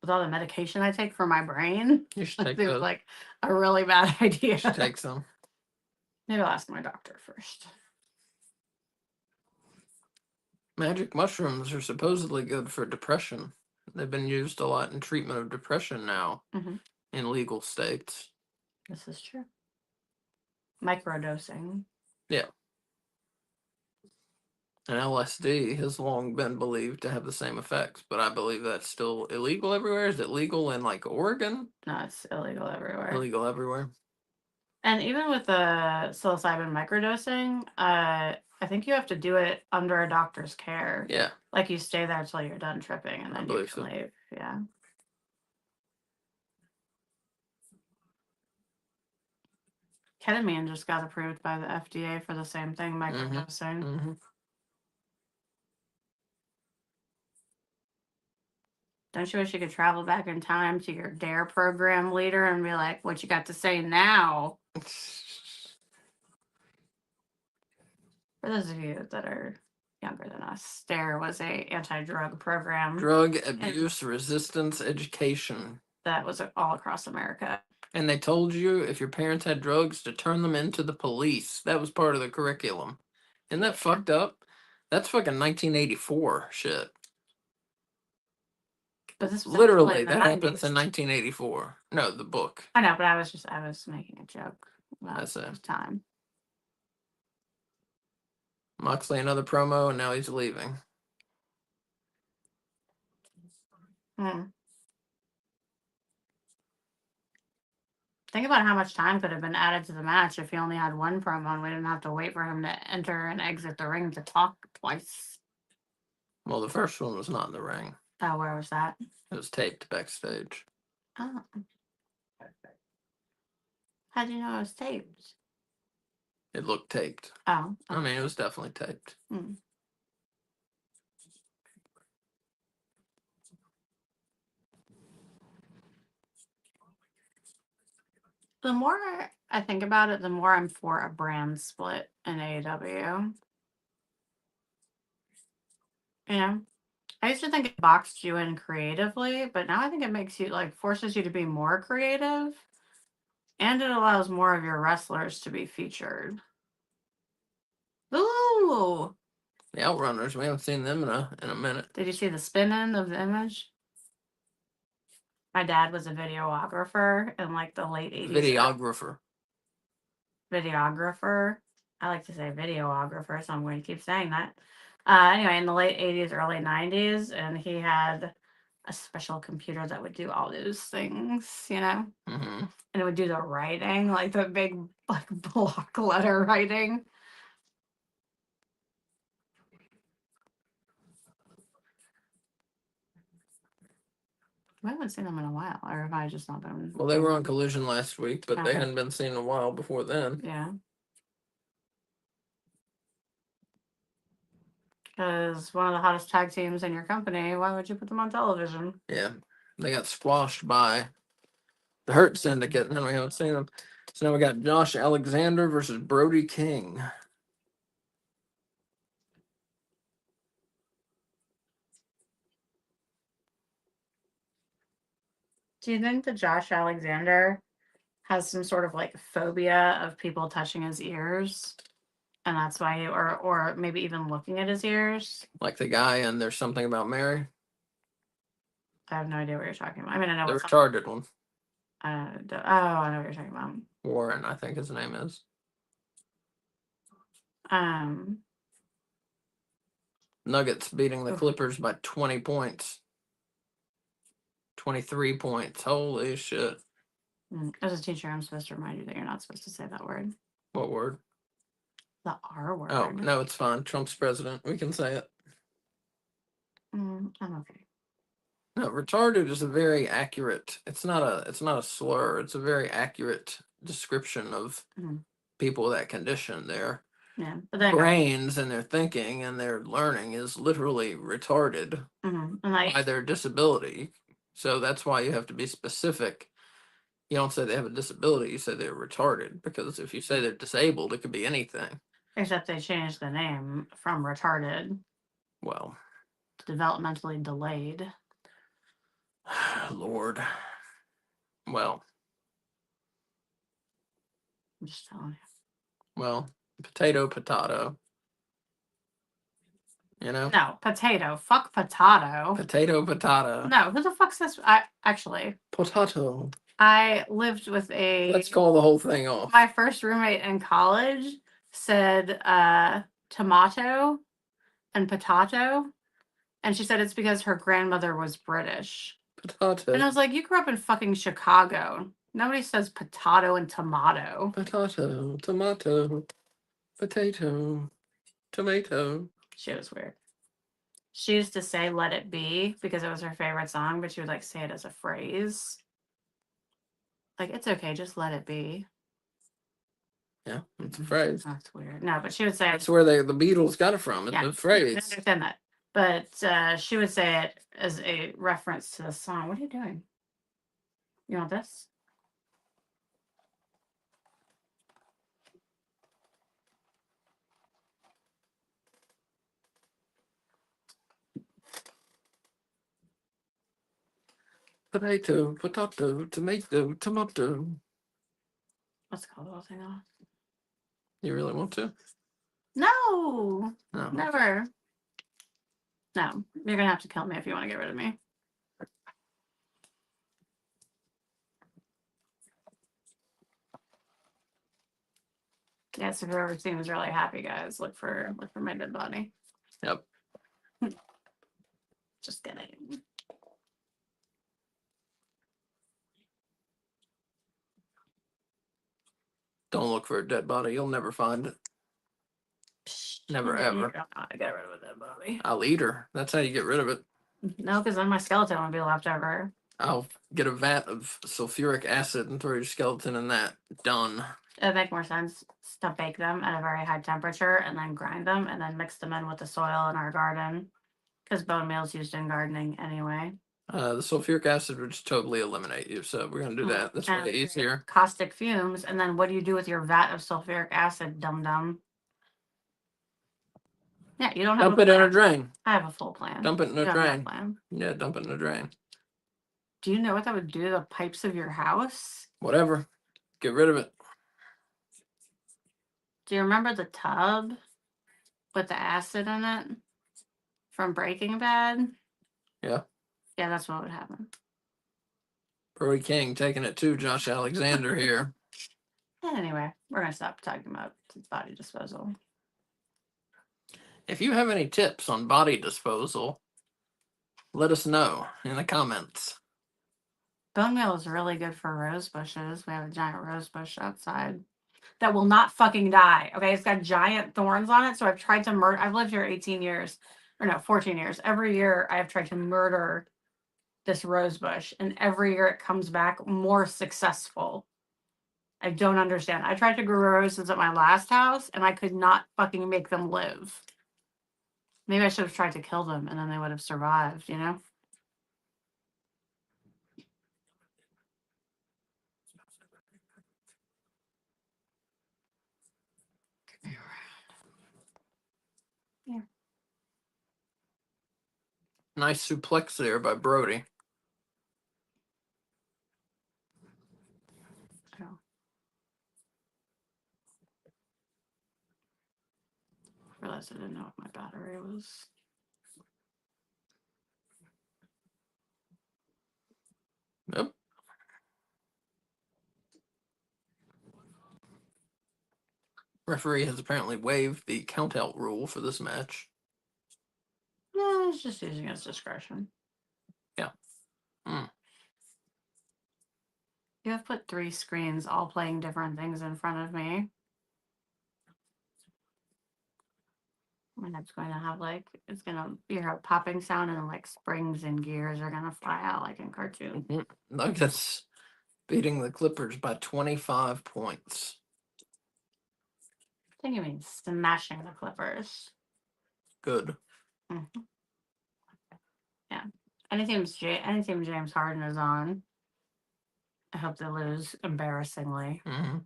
With all the medication I take for my brain, You should take it was a really bad idea. You should take some. Maybe I'll ask my doctor first. Magic mushrooms are supposedly good for depression. They've been used a lot in treatment of depression now in legal states. This is true. Microdosing. Yeah. And LSD has long been believed to have the same effects, but I believe that's still illegal everywhere. Is it legal in Oregon? No, it's illegal everywhere. Illegal everywhere. And even with the psilocybin microdosing, I think you have to do it under a doctor's care. Yeah. You stay there till you're done tripping and then you can leave. Yeah. Ketamine just got approved by the FDA for the same thing, microdosing. Mm-hmm. Don't you wish you could travel back in time to your DARE program leader and be like, what you got to say now? For those of you that are younger than us, DARE was a anti-drug program. Drug abuse resistance education. That was all across America. And they told you if your parents had drugs to turn them into the police. That was part of the curriculum. Isn't that fucked up? That's fucking 1984 shit. But this was literally that happens in 1984. No, the book. I know, but I was making a joke about time. Moxley another promo, and now he's leaving. Think about how much time could have been added to the match if he only had one promo and we didn't have to wait for him to enter and exit the ring to talk twice. Well, the first one was not in the ring. Oh, where was that? It was taped backstage. Oh. How do you know it was taped? It looked taped. Oh. I mean, it was definitely taped. Hmm. The more I think about it, the more I'm for a brand split in AEW. You know, I used to think it boxed you in creatively, but now I think it makes you like forces you to be more creative, and it allows more of your wrestlers to be featured. Ooh! The Outrunners, we haven't seen them in a minute. Did you see the spin-in of the image? My dad was a videographer in like the late 80s. Videographer. Videographer. I like to say videographer, so I'm going to keep saying that. Anyway, in the late 80s, early 90s, and he had a special computer that would do all those things, you know? Mm-hmm. And it would do the writing, like the big like block letter writing. I haven't seen them in a while, or have I just not been? Well, they were on Collision last week, but they Okay. hadn't been seen in a while before then. Yeah. Because one of the hottest tag teams in your company, why would you put them on television? Yeah, they got squashed by the Hurt Syndicate, and then we haven't seen them. So now we got Josh Alexander versus Brody King. Do you think that Josh Alexander has some sort of like phobia of people touching his ears? And that's why he, or maybe even looking at his ears? Like the guy and There's Something About Mary. I have no idea what you're talking about. I mean, I know The what's retarded one. I know what you're talking about. Warren, I think his name is. Nuggets beating the Clippers by 20 points. 23 points. Holy shit. As a teacher, I'm supposed to remind you that you're not supposed to say that word. What word? The R word. Oh, no, it's fine. Trump's president. We can say it. I'm okay. No, retarded is a very accurate. It's not a slur. It's a very accurate description of people with that condition. Their brains and their thinking and their learning is literally retarded by their disability. So that's why you have to be specific. You don't say they have a disability. You say they're retarded, because if you say they're disabled, it could be anything. Except they changed the name from retarded. Well, developmentally delayed. Lord. Well. I'm just telling you. Well, potato. You know? No, potato. Fuck potato. Potato. No, who the fuck's this? Actually. Potato. I lived with a. Let's call the whole thing off. My first roommate in college said tomato and potato. And she said it's because her grandmother was British. Potato. And I was like, you grew up in fucking Chicago. Nobody says potato and tomato. Potato, tomato, potato, tomato. She was weird. She used to say "Let It Be" because it was her favorite song, but she would like say it as a phrase. Like, it's okay, just let it be. Yeah, it's a phrase. That's weird. No, but she would say that's where the Beatles got it from. It's a phrase. I understand that. But she would say it as a reference to the song. What are you doing? You want this? Potato, tomato, tomato. Let's call the whole thing off. You really want to? No. No. Never. No. You're going to have to kill me if you want to get rid of me. Yeah, so whoever seems really happy, guys, look for my dead body. Yep. Just kidding. Don't look for a dead body. You'll never find it. Never You ever. don't know how to get rid of that, Bobby. I'll eat her. That's how you get rid of it. No, because then my skeleton would be left over. I'll get a vat of sulfuric acid and throw your skeleton in that. Done. It would make more sense to bake them at a very high temperature and then grind them and then mix them in with the soil in our garden. Because bone meal is used in gardening anyway. The sulfuric acid would just totally eliminate you, so we're gonna do that. That's way easier. Caustic fumes, and then what do you do with your vat of sulfuric acid, dum dum? Yeah, you don't have Dump it in a drain. I have a full plan. Dump it in a You don't have drain. plan. Yeah, dump it in a drain. Do you know what that would do to the pipes of your house? Whatever. Get rid of it. Do you remember the tub with the acid in it from Breaking Bad? Yeah. Yeah, that's what would happen. Brody King taking it to Josh Alexander here. Anyway, we're going to stop talking about body disposal. If you have any tips on body disposal, let us know in the comments. Bone meal is really good for rose bushes. We have a giant rose bush outside that will not fucking die. Okay, it's got giant thorns on it. So I've tried to murder. I've lived here 18 years, or no, 14 years. Every year I have tried to murder this rose bush, and every year it comes back more successful. I don't understand. I tried to grow roses at my last house, and I could not fucking make them live. Maybe I should have tried to kill them, and then they would have survived, you know? Yeah. Nice suplex there by Brody. Oh. I realized I didn't know what my battery was. Yep. Referee has apparently waived the count-out rule for this match. No, it's just using his discretion. Yeah. You have put 3 screens all playing different things in front of me. And it's going to have like, it's going to hear a popping sound and like springs and gears are going to fly out like in cartoon. Nuggets beating the Clippers by 25 points. I think you mean smashing the Clippers. Good. Mm-hmm. Yeah. Anytime James Harden is on, I hope they lose embarrassingly. Mm-hmm.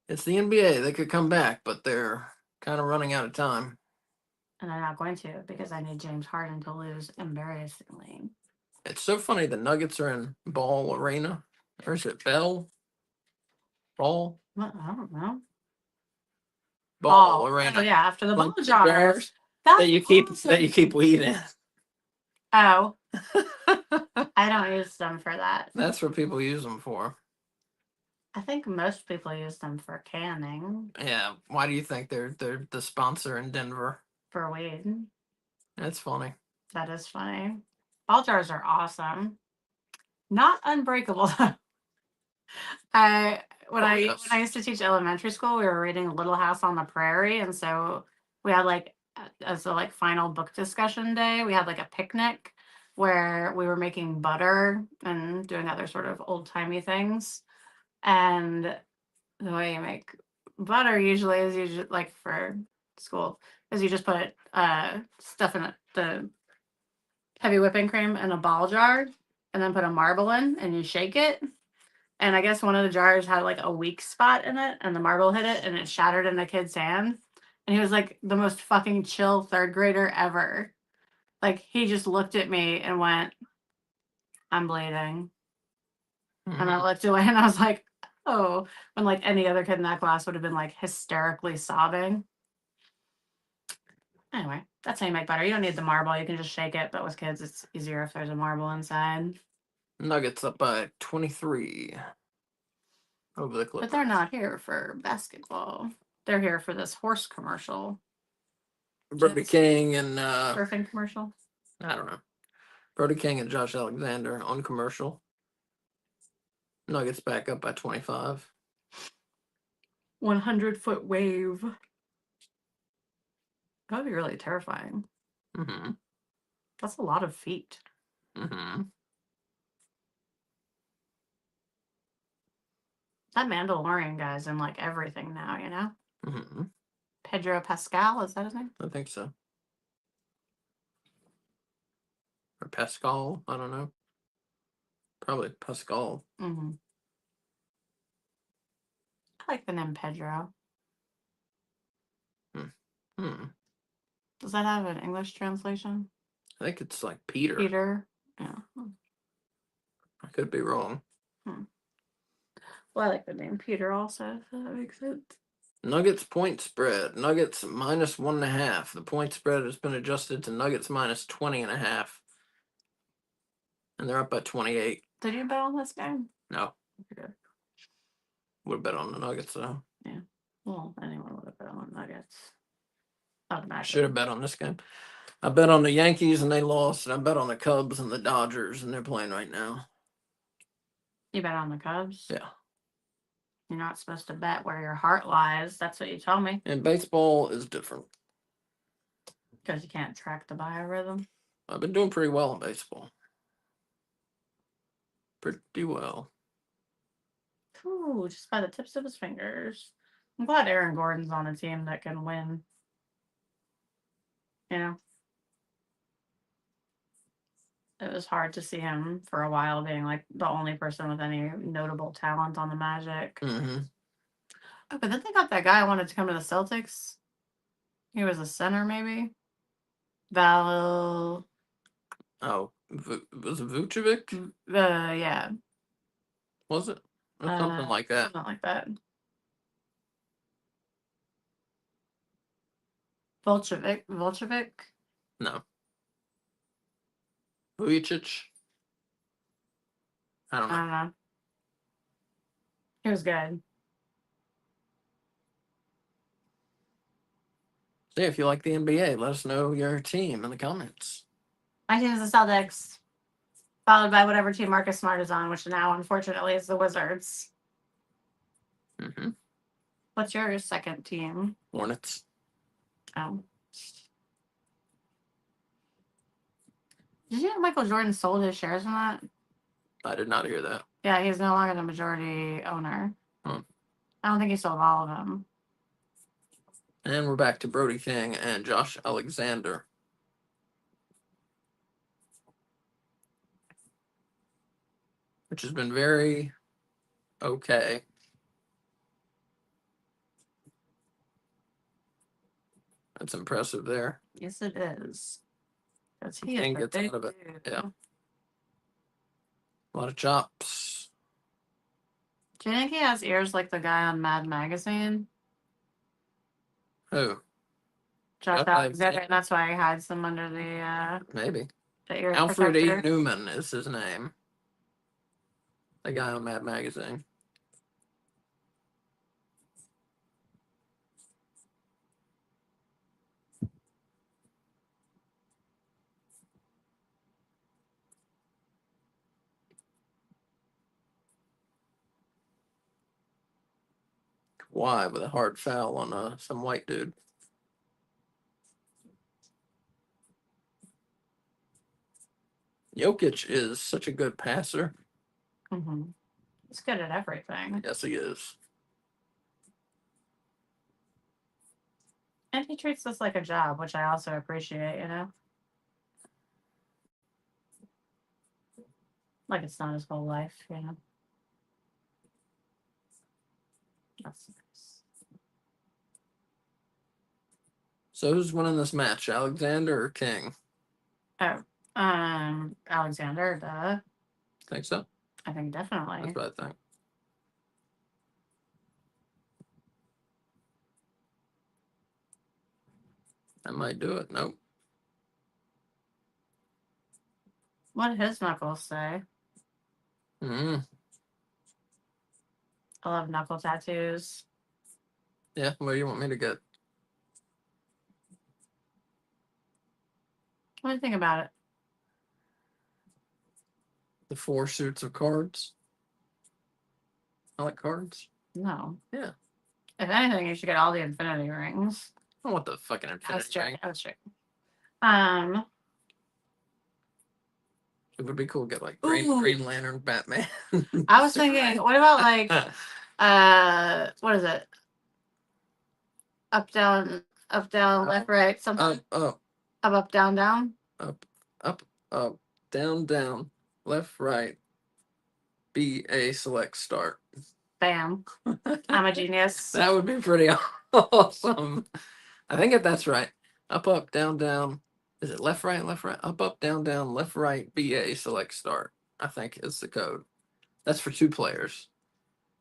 It's the NBA. They could come back, but they're kind of running out of time. And they're not going to because I need James Harden to lose embarrassingly. It's so funny. The Nuggets are in Ball Arena. Or is it Bell? Ball? What? I don't know. Ball Arena. Oh, yeah, after the ball Like joggers. That you keep weed in. Oh. I don't use them for that. That's what people use them for. I think most people use them for canning. Yeah. Why do you think they're the sponsor in Denver? For weed. That's funny. That is funny. Ball jars are awesome. Not unbreakable though. When I used to teach elementary school, we were reading Little House on the Prairie, and so we had like as a like final book discussion day, we had like a picnic where we were making butter and doing other sort of old timey things. And the way you make butter usually is you just like for school is you just put stuff in the heavy whipping cream in a ball jar and then put a marble in and you shake it. And I guess one of the jars had like a weak spot in it and the marble hit it and it shattered in the kid's hand. And he was like the most fucking chill 3rd grader ever. Like he just looked at me and went, "I'm bleeding." Mm-hmm. And I looked away and I was like, oh, when like any other kid in that class would have been like hysterically sobbing. Anyway, that's how you make butter. You don't need the marble. You can just shake it. But with kids, it's easier if there's a marble inside. Nuggets up by 23 over the Clippers. But they're not here for basketball. They're here for this horse commercial. Brody King and surfing commercial. I don't know. Brody King and Josh Alexander on commercial. Nuggets back up by 25. 100-foot wave. That would be really terrifying. Mm-hmm. That's a lot of feet. Mm-hmm. That Mandalorian guy's in like everything now, you know? Mm-hmm. Pedro Pascal, is that his name? I think so. Or Pascal, I don't know. Probably Pascal. Mm-hmm. I like the name Pedro. Hmm. Does that have an English translation? I think it's like Peter. Peter? Yeah. I could be wrong. Well, I like the name Peter also, if that makes sense. Nuggets point spread. Nuggets minus 1.5. The point spread has been adjusted to Nuggets minus 20.5. And they're up by 28. Did you bet on this game? No. Okay. Would have bet on the Nuggets though. Yeah. Well, anyone would have bet on the Nuggets. I should have bet on this game. I bet on the Yankees and they lost, and I bet on the Cubs and the Dodgers, and they're playing right now. You bet on the Cubs? Yeah. You're not supposed to bet where your heart lies. That's what you told me. And baseball is different. Because you can't track the biorhythm. I've been doing pretty well in baseball. Pretty well. Ooh, just by the tips of his fingers. I'm glad Aaron Gordon's on a team that can win. You know? It was hard to see him for a while being like the only person with any notable talent on the Magic. Mm-hmm. Oh, but then they got that guy who wanted to come to the Celtics. He was a center, maybe. Val. Oh, was it Vucevic? Yeah. Was it? Or something like that. Something like that. Volchevic? No. Vujicic? I don't I know. don't know. He was good. So if you like the NBA, let us know your team in the comments. My team is the Celtics, followed by whatever team Marcus Smart is on, which now, unfortunately, is the Wizards. Mm-hmm. What's your second team? Hornets. Oh. Did you know Michael Jordan sold his shares in that? I did not hear that. Yeah, he's no longer the majority owner. Huh. I don't think he sold all of them. And we're back to Brody King and Josh Alexander. Which has been very okay. That's impressive there. Yes, it is. Because he King is the gets big out of it. dude. Yeah. A lot of chops. Do you think he has ears like the guy on Mad Magazine? Who? Josh Josh Alexander, Alexander? and that's why he hides them under Maybe. the ear Alfred E. protector. Newman is his name. The guy on Mad Magazine. Why? With a hard foul on some white dude. Jokic is such a good passer. Mm-hmm. He's good at everything. Yes, he is. And he treats this like a job, which I also appreciate, you know? Like it's not his whole life, you know? That's nice. So who's winning this match, Alexander or King? Oh, Alexander, duh. Think so? I think definitely. That's what I think. I might do it. Nope. What did his knuckles say? Mm-hmm. I love knuckle tattoos. Yeah, what do you want me to get? What do you think about it? The 4 suits of cards. I like cards. No. Yeah. If anything, you should get all the Infinity Rings. I don't want the fucking I was Infinity joking. Ring. I was joking. It would be cool to get like Ooh. Green Lantern, Batman. I was thinking, what about like, what is it? Up, down, left, right, something. Up, down, down. Up, down, left, right. BA select start. Bam. I'm a genius. That would be pretty awesome. I think if that's right. Up, down. Is it left, right, up, down, left, right, BA select start. I think is the code. That's for 2 players.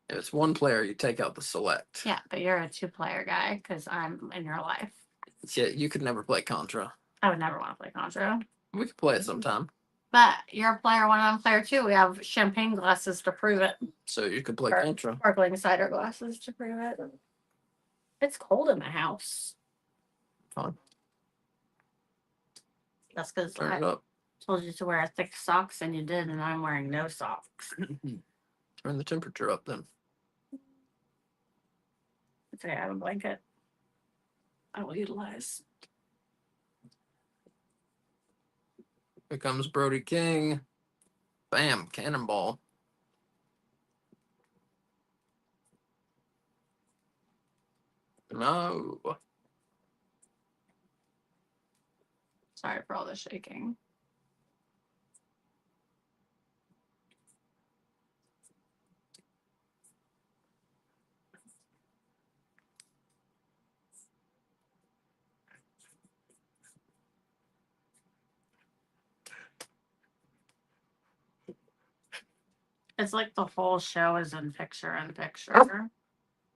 If it's 1 player, you take out the select. Yeah, but you're a 2-player guy because I'm in your life. Yeah, you could never play Contra. I would never want to play Contra. We could play it sometime. But you're a player 1, I'm player 2. We have champagne glasses to prove it. So you could play Or Contra. sparkling cider glasses to prove it. It's cold in the house. Fine. That's because Turn I it up. told you to wear thick socks and you did, and I'm wearing no socks. Turn the temperature up then. It's okay, I have a blanket. I will utilize. Here comes Brody King. Bam, cannonball. No. Sorry for all the shaking. It's like the whole show is in picture-in-picture.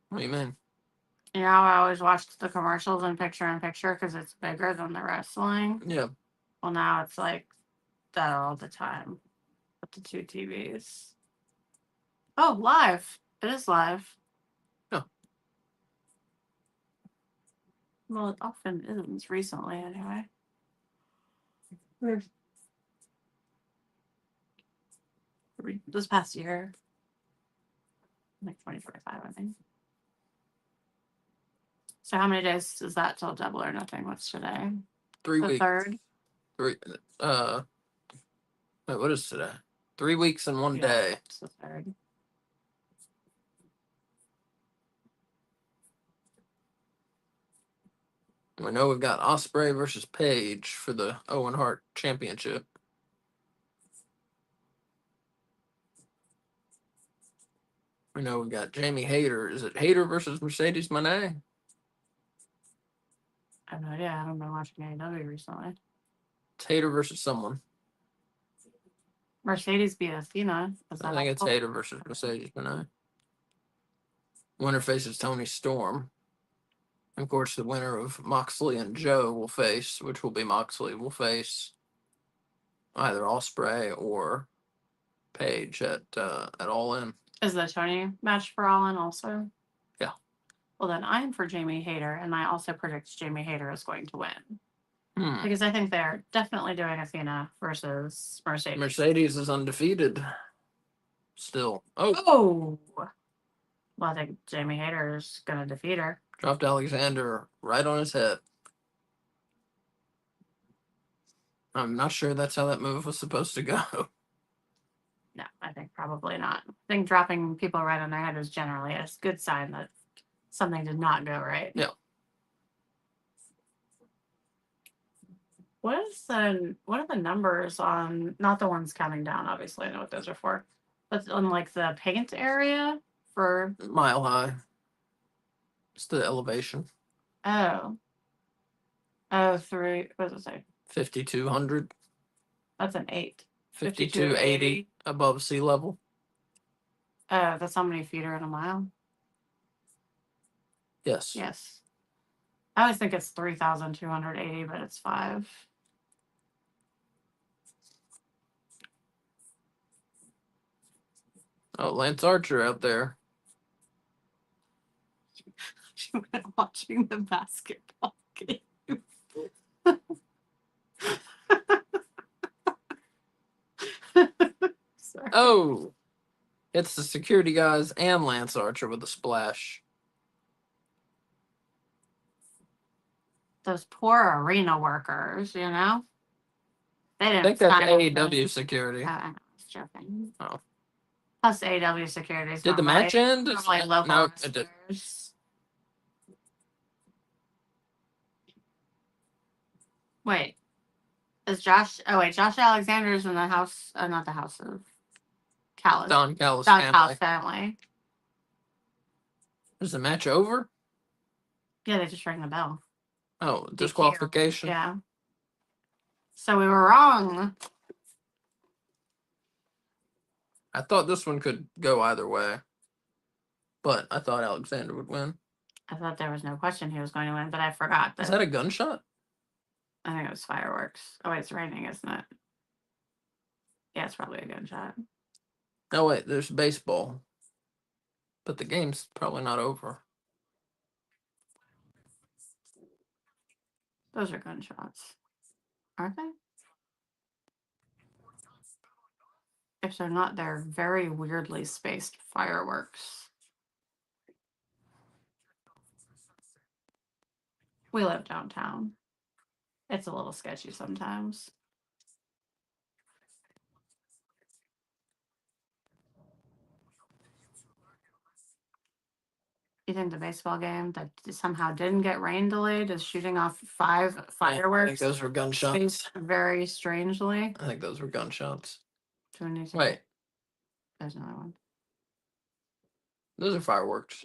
What do you mean? You know how I always watched the commercials in picture-in-picture because it's bigger than the wrestling? Yeah. Well, now it's like that all the time with the 2 TVs. Oh, live. It is live. No. Well, it often isn't recently, anyway. This past year. Like 2025, I think. So how many days is that till Double or Nothing? What's today? 3 The weeks. 3rd? 3. Wait, what is today? 3 weeks and 1 day. It's the 3rd. We know we've got Osprey versus Paige for the Owen Hart Championship. We know we've got Jamie Hayter. Is it Hayter versus Mercedes Moné? I have no idea. I haven't been watching AEW recently. It's Hayter versus someone. Mercedes beat Athena. I think it's Hayter versus Mercedes Moné. Winner faces Tony Storm. Of course, the winner of Moxley and Joe will face, which will be Moxley, will face either Osprey or Paige at All In. Is the Tony match for All In also? Yeah. Well, then I'm for Jamie Hayter, and I also predict Jamie Hayter is going to win. Because I think they're definitely doing Athena versus Mercedes. Mercedes is undefeated. Still. Oh! Well, I think Jamie Hayter is going to defeat her. Dropped Alexander right on his head. I'm not sure that's how that move was supposed to go. No, I think probably not. I think dropping people right on their head is generally a good sign that something did not go right. Yeah. What are the numbers on, not the ones counting down, obviously I know what those are for, but on like the paint area for Mile High. It's the elevation. Oh, 3, what does it say? 5,200. That's an 8. 5,280 above sea level. Oh, that's how many feet are in a mile? Yes. Yes. I always think it's 3,280, but it's 5. Oh, Lance Archer out there. She went watching the basketball game. Sorry. Oh, it's the security guys and Lance Archer with a splash. those poor arena workers, you know? They I didn't think that's sign up for- AEW security. I know, I was joking. Oh. Plus, AEW security is Did the match end? normally local No, it did. wrestlers. Wait, is Josh? Oh wait, Josh Alexander's in the house. Not the house of Callis. Don Callis Don family. Callis family. Is the match over? Yeah, they just rang the bell. Oh, DQ. disqualification. Yeah. So we were wrong. I thought this one could go either way, but I thought Alexander would win. I thought there was no question he was going to win, but I forgot that. Is that a gunshot? I think it was fireworks. Oh, wait, it's raining, isn't it? Yeah, it's probably a gunshot. No, wait, there's baseball. But the game's probably not over. Those are gunshots, aren't they? If they're not, they're very weirdly spaced fireworks. We live downtown. It's a little sketchy sometimes. You think the baseball game that somehow didn't get rain delayed is shooting off 5 I think fireworks those were gunshots. spaced very strangely? I think those were gunshots. Do we need to? Wait, There's another one. those are fireworks.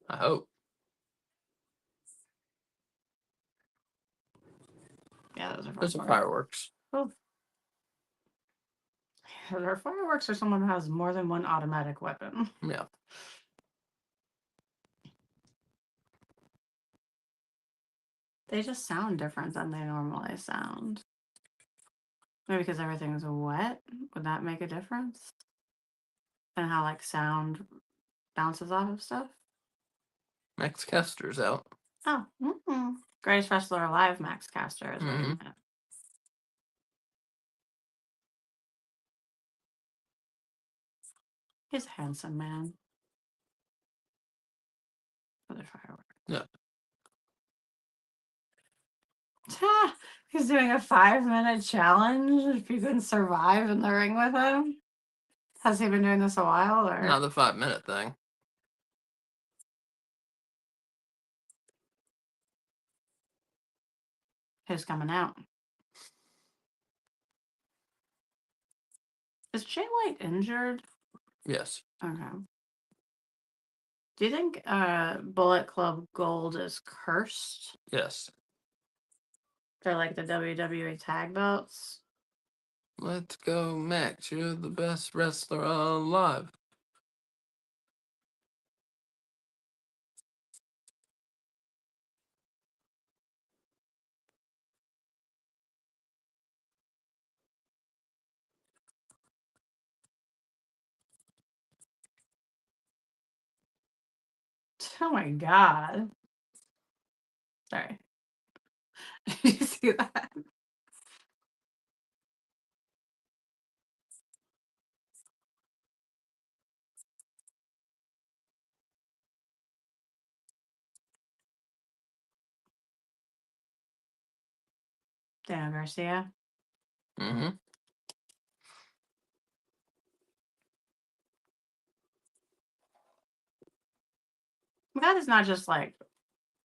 I hope. Yeah, those are Those are fireworks. fireworks. Oh. They're fireworks or someone who has more than one automatic weapon. Yeah. They just sound different than they normally sound. Maybe because everything's wet. Would that make a difference? And how like sound bounces off of stuff? Max Caster's out. Oh, greatest wrestler alive, Max Caster is what you Mhm. meant. He's a handsome man. Other fireworks. Yeah. He's doing a 5-minute challenge. If you can survive in the ring with him. Has he been doing this a while or? Not the 5-minute thing. Who's coming out? Is Jay White injured? Yes. Okay. Do you think Bullet Club Gold is cursed? Yes. They're like the WWE tag belts. Let's go, Max. You're the best wrestler alive. Oh my god. Sorry. Did you see that? Daniel Garcia. Mm-hmm. That is not just like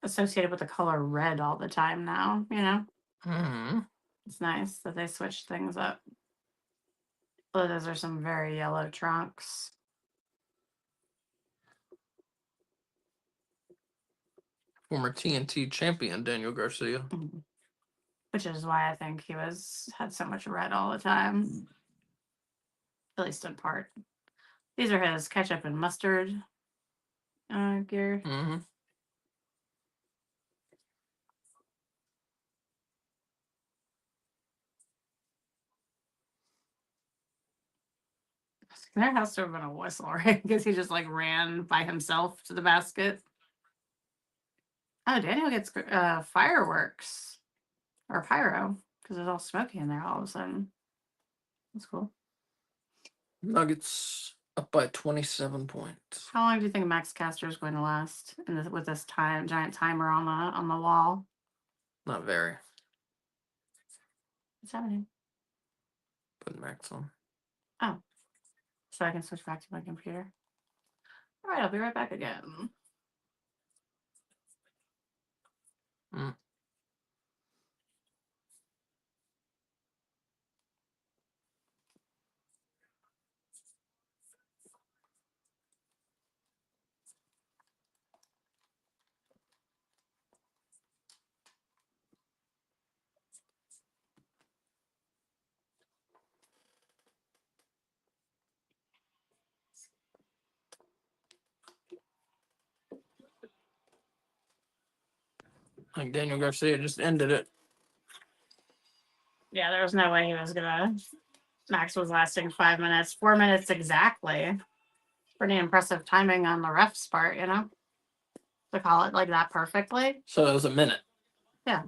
associated with the color red all the time now, you know? Mm-hmm. It's nice that they switched things up. Oh, those are some very yellow trunks. Former TNT champion Daniel Garcia. Which is why I think he had so much red all the time. At least in part. These are his ketchup and mustard gear. Mm-hmm. There has to have been a whistle, right? Because he just like ran by himself to the basket. Oh, Daniel gets fireworks or pyro because there's all smoky in there all of a sudden. That's cool. Nuggets Up by 27 points. How long do you think Max Caster is going to last with this giant timer on the wall? Not very. What's happening? Put Max on. Oh, so I can switch back to my computer. All right, I'll be right back again. Like Daniel Garcia just ended it. Yeah, there was no way he was gonna. Max was lasting 5 minutes, 4 minutes exactly. Pretty impressive timing on the ref's part, you know, to call it like that perfectly. So it was a minute. Yeah.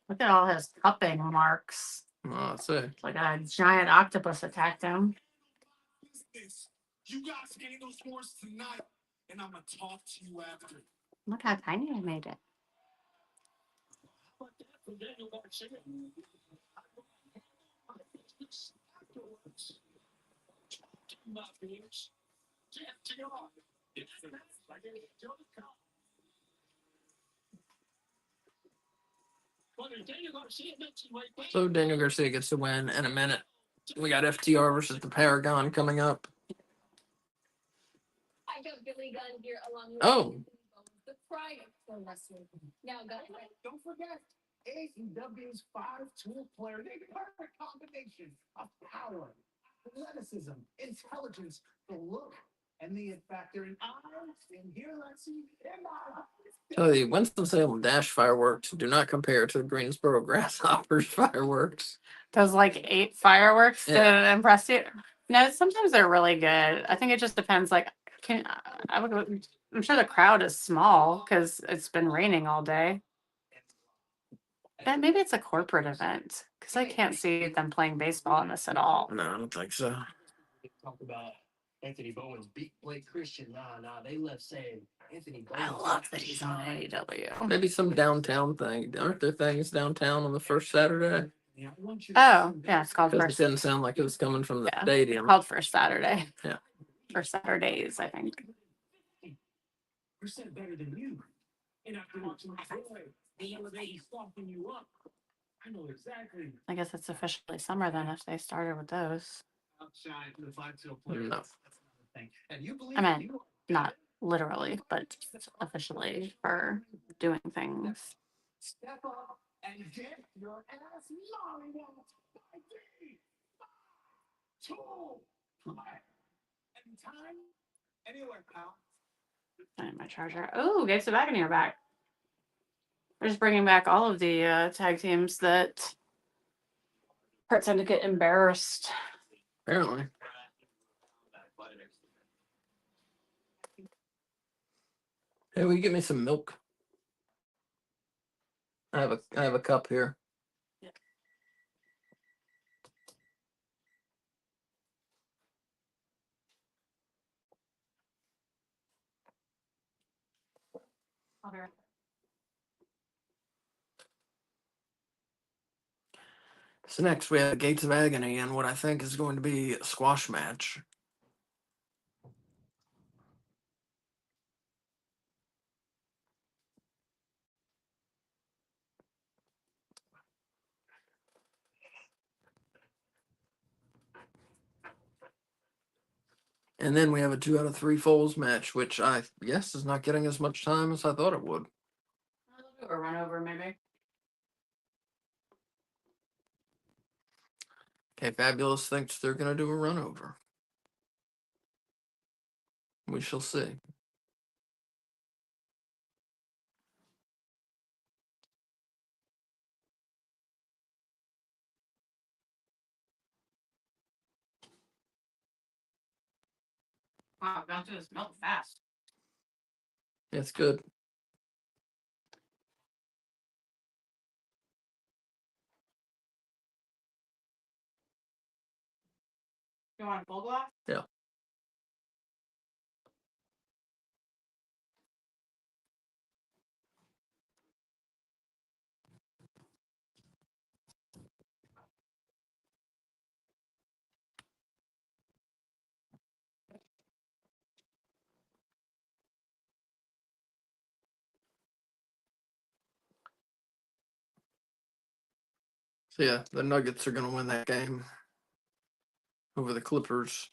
Look at all his cupping marks. Oh, that's it. It's like a giant octopus attacked him. You guys handle sports tonight, and I'm gonna talk to you after. Look how tiny I made it. So Daniel Garcia gets the win in a minute. We got FTR versus the Paragon coming up. I got Billy Gunn here along with Oh. the pride of wrestling. Now, guys, Don't forget AEW's 5-tool player. They perfect combination of power, athleticism, intelligence, the look, and the it factor in eyes. And here, let's see. Tell you, Winston-Salem Dash fireworks do not compare to the Greensboro Grasshoppers fireworks. Those like 8 fireworks to Yeah. impress you. No, sometimes they're really good. I think it just depends. Like, I'm sure the crowd is small because it's been raining all day. But maybe it's a corporate event because I can't see them playing baseball in this at all. No, I don't think so. Talk about Anthony Bowen's beat Blake Christian. Nah, they left saying Anthony I Bowen. love that he's on AEW. Maybe some downtown thing. Aren't there things downtown on the first Saturday? Oh, yeah, it's called Because it First. didn't sound like it was coming from the Yeah. stadium. Called First Saturday. Yeah. Or Saturdays, I think. Percent better than you. And after watching the other day, he's softening you up. I know exactly. I guess it's officially summer then if they started with those. Outside the 5-tool player. No. That's another thing. And you believe I meant you not literally, but officially for doing things. step up and get your ass mollywopped by the 5-tool player. Anytime, anywhere, pal. And my charger. Oh, Gabe Sabaganier back. We're just bringing back all of the tag teams that pretend to get embarrassed. Apparently. Hey, will you get me some milk? I have a cup here. Yeah. So next we have Gates of Agony and what I think is going to be a squash match. And then we have a 2 out of 3 falls match, which I guess is not getting as much time as I thought it would. A run over, maybe. Okay, Fabulous thinks they're going to do a run over. We shall see. Wow, gone through this milk fast. It's good. going full blast? Yeah. So yeah, the Nuggets are going to win that game over the Clippers.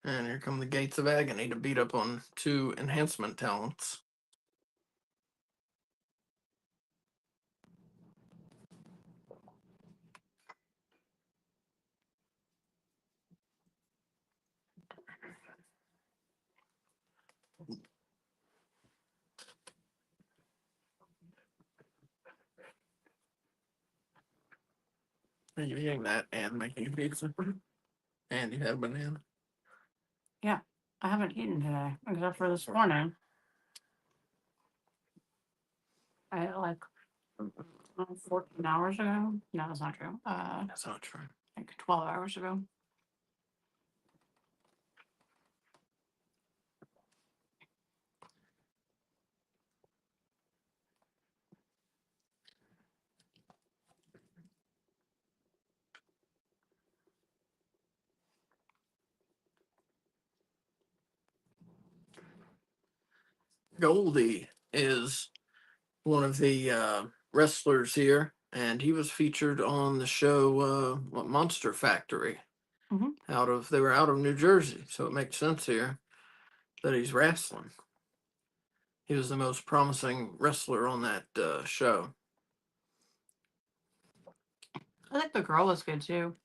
And here come the Gates of Agony to beat up on two enhancement talents. Are you eating that and making a pizza? And you had a banana? Yeah. I haven't eaten today, except for this morning. I ate like 14 hours ago. No, that's not true. That's not true. Like 12 hours ago. Goldie is one of the wrestlers here, and he was featured on the show Monster Factory. Mhm. They were out of New Jersey, so it makes sense here that he's wrestling. He was the most promising wrestler on that show. I think the girl was good too.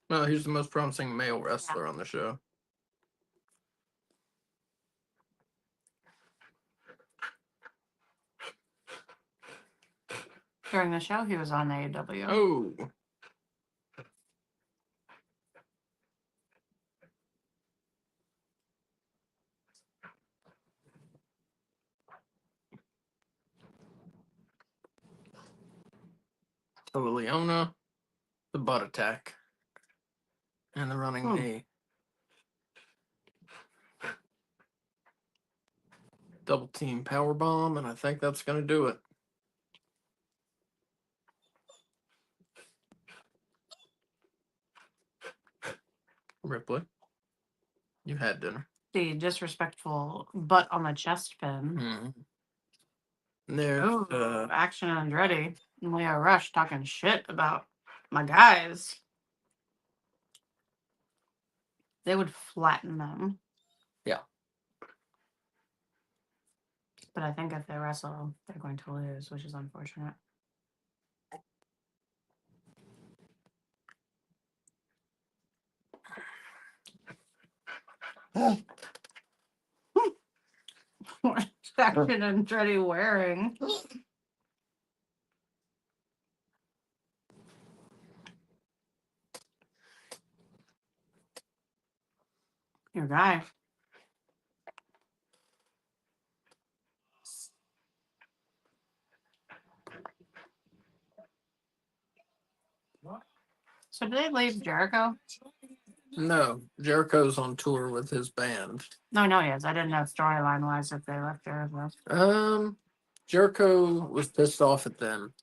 No, he's the most promising male wrestler on the show. During the show, he was on AEW. Oh, so Leona, the butt attack, and the running knee. Double team power bomb, and I think that's going to do it. Ripley, you had dinner. The disrespectful butt on the chest pin. Mm-hmm. There's Oh, Action Andretti and Leo Rush talking shit about my guys. They would flatten them. Yeah. But I think if they wrestle, they're going to lose, which is unfortunate. What's Action Andretti wearing? Your guy. So did they leave Jericho? No, Jericho's on tour with his band. No, he is. I didn't know storyline wise if they left Jericho. Jericho was pissed off at them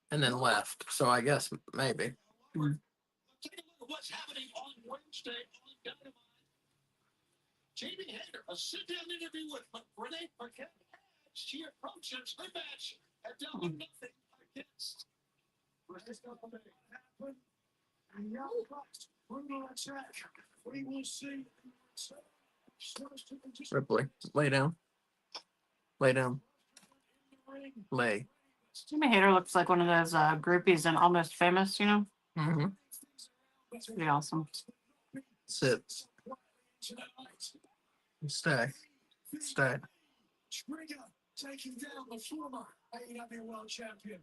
and then left. So I guess maybe. Take a look at what's happening on Wednesday on Dynamite. Jamie Hayter, a sit-down interview with Renee Paquette. She approaches her match at double nothing against. Happen. And now, brutal attack. We will see. Ripley, lay down. Lay down. Lay. Jimmy Hater looks like one of those groupies in Almost Famous, you know? Mm-hmm. It's pretty awesome. Sit. Stay. Stay. Trigger taking down the former AEW World Champion.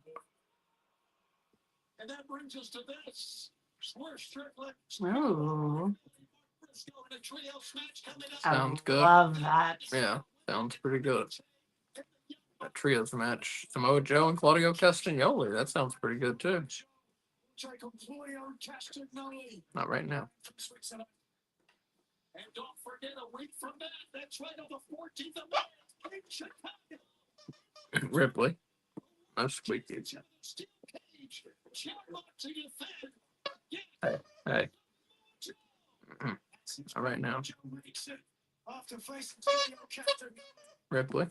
And that brings us to this. Swerve Strickland. Ooh. In a trios match coming up. Sounds good. Love that. Yeah, sounds pretty good. That trios match. Samoa Joe and Claudio Castagnoli. That sounds pretty good too. Not right now. And don't forget a week from that. That's right on the 14th of May in Chicago. Ripley. No squeaky. Steel Cage. To defend. Hey. All right now. Ripley.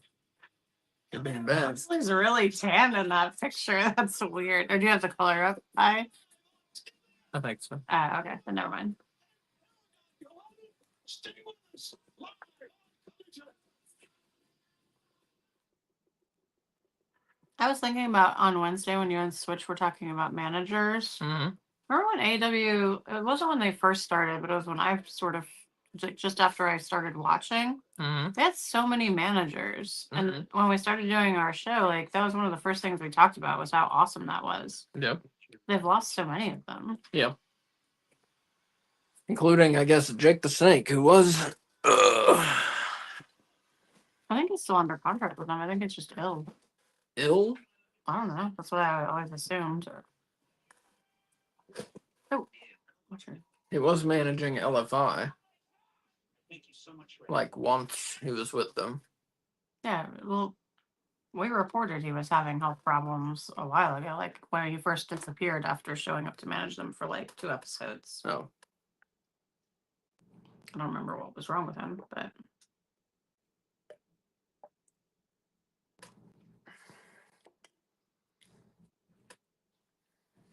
You're being bad. He's really tan in that picture. That's weird. Or do you have the color up high? I think so. Okay, then never mind. I was thinking about on Wednesday when you and Switch were talking about managers. Mm-hmm. Remember when AEW, it wasn't when they first started, but it was when I sort of, just after I started watching, Mm-hmm. they had so many managers. Mm-hmm. And when we started doing our show, like that was one of the first things we talked about was how awesome that was. Yep. They've lost so many of them. Yeah. Including, I guess, Jake the Snake, who was... I think he's still under contract with them. I think it's just ill. Ill? I don't know. That's what I always assumed. Oh, what's your... He was managing LFI. Thank you so much. Like, once he was with them. Yeah, well, we reported he was having health problems a while ago, like when he first disappeared after showing up to manage them for like 2 episodes. Oh. I don't remember what was wrong with him, but...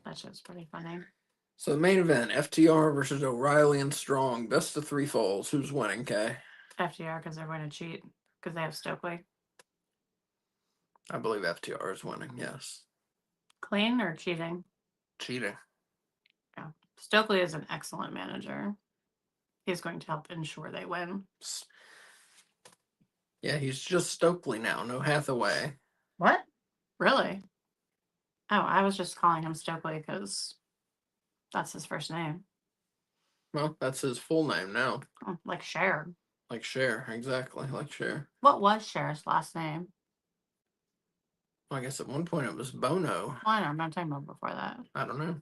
That shit's pretty funny. So the main event, FTR versus O'Reilly and Strong. Best of 3 falls. Who's winning, Kay? FTR, because they're going to cheat, because they have Stokely. I believe FTR is winning, yes. Clean or cheating? Cheating. Yeah. Stokely is an excellent manager. He's going to help ensure they win. Yeah, he's just Stokely now, no Hathaway. What? Really? Oh, I was just calling him Stokely because that's his first name. Well, that's his full name now. Oh, like Cher. Like Cher, exactly, like Cher. What was Cher's last name? Well, I guess at one point it was Bono. Well, I know, I'm not talking about before that. I don't know.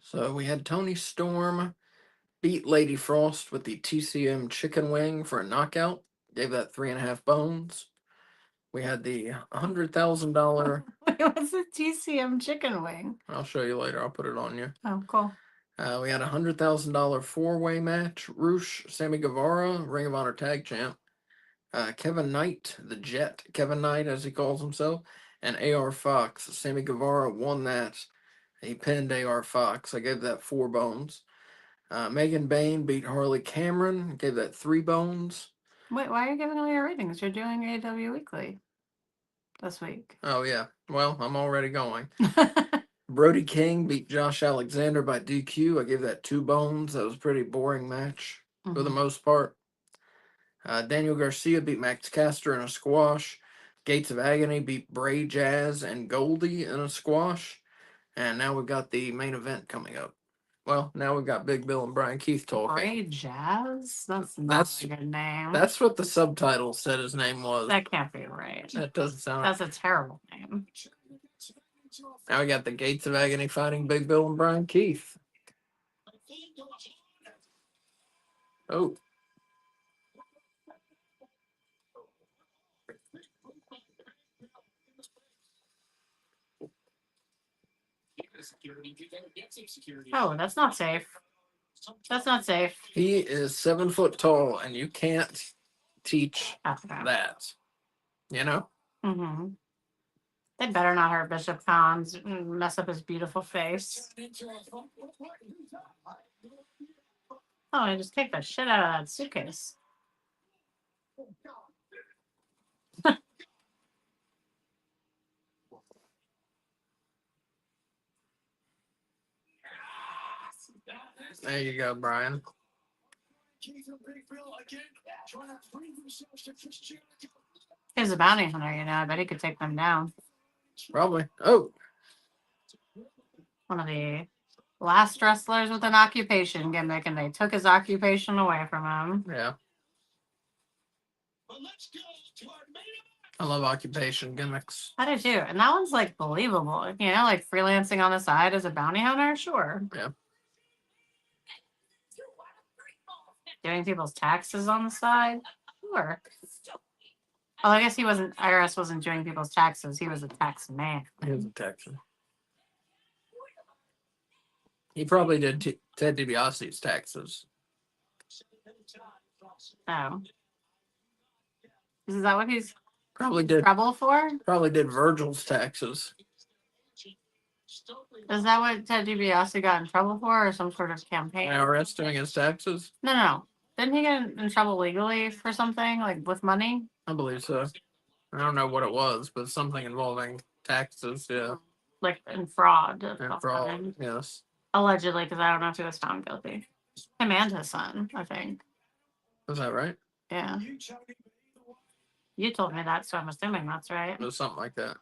So we had Tony Storm beat Lady Frost with the TCM chicken wing for a knockout. Gave that 3.5 bones. We had the $100,000. What's the TCM chicken wing? I'll show you later. I'll put it on you. Oh, cool. We had a $100,000 4-way match. Roosh, Sammy Guevara, Ring of Honor Tag Champ. Kevin Knight, the Jet, Kevin Knight as he calls himself, and AR Fox. Sammy Guevara won that. He pinned AR Fox. I gave that 4 bones. Megan Bain beat Harley Cameron. Gave that 3 bones. Wait, why are you giving all your ratings? You're doing AEW Weekly this week. Oh, yeah. Well, I'm already going. Brody King beat Josh Alexander by DQ. I gave that 2 bones. That was a pretty boring match for the most part. Daniel Garcia beat Max Caster in a squash. Gates of Agony beat Bray Jazz and Goldie in a squash. And now we've got the main event coming up. Well, now we've got Big Bill and Brian Keith talking. Bray Jazz? That's not a good name. That's what the subtitle said his name was. That can't be right. That doesn't sound. That's a terrible name. Now we got the Gates of Agony fighting Big Bill and Brian Keith. Oh. Oh, that's not safe. That's not safe. He is 7 foot tall, and you can't teach that. You know? Mm-hmm. They better not hurt Bishop Collins and mess up his beautiful face. Oh, I just kicked the shit out of that suitcase. There you go, Brian. He's a bounty hunter, you know. I bet he could take them down. Probably. Oh. One of the last wrestlers with an occupation gimmick, and they took his occupation away from him. Yeah. I love occupation gimmicks. I do too. And that one's like believable. You know, like freelancing on the side as a bounty hunter, sure. Yeah. Doing people's taxes on the side, sure. Oh, I guess he wasn't. IRS wasn't doing people's taxes. He was a tax man. He was a taxer. He probably did Ted DiBiase's taxes. Oh, is that what he's probably did trouble for? Probably did Virgil's taxes. Is that what Ted DiBiase got in trouble for, or some sort of campaign? IRS doing his taxes? No. Didn't he get in trouble legally for something, like with money? I believe so. I don't know what it was, but something involving taxes, yeah. Like in fraud. And fraud, yes. Allegedly, because I don't know if he was found guilty. Him and his son, I think. Is that right? Yeah. You told me that, so I'm assuming that's right. It was something like that.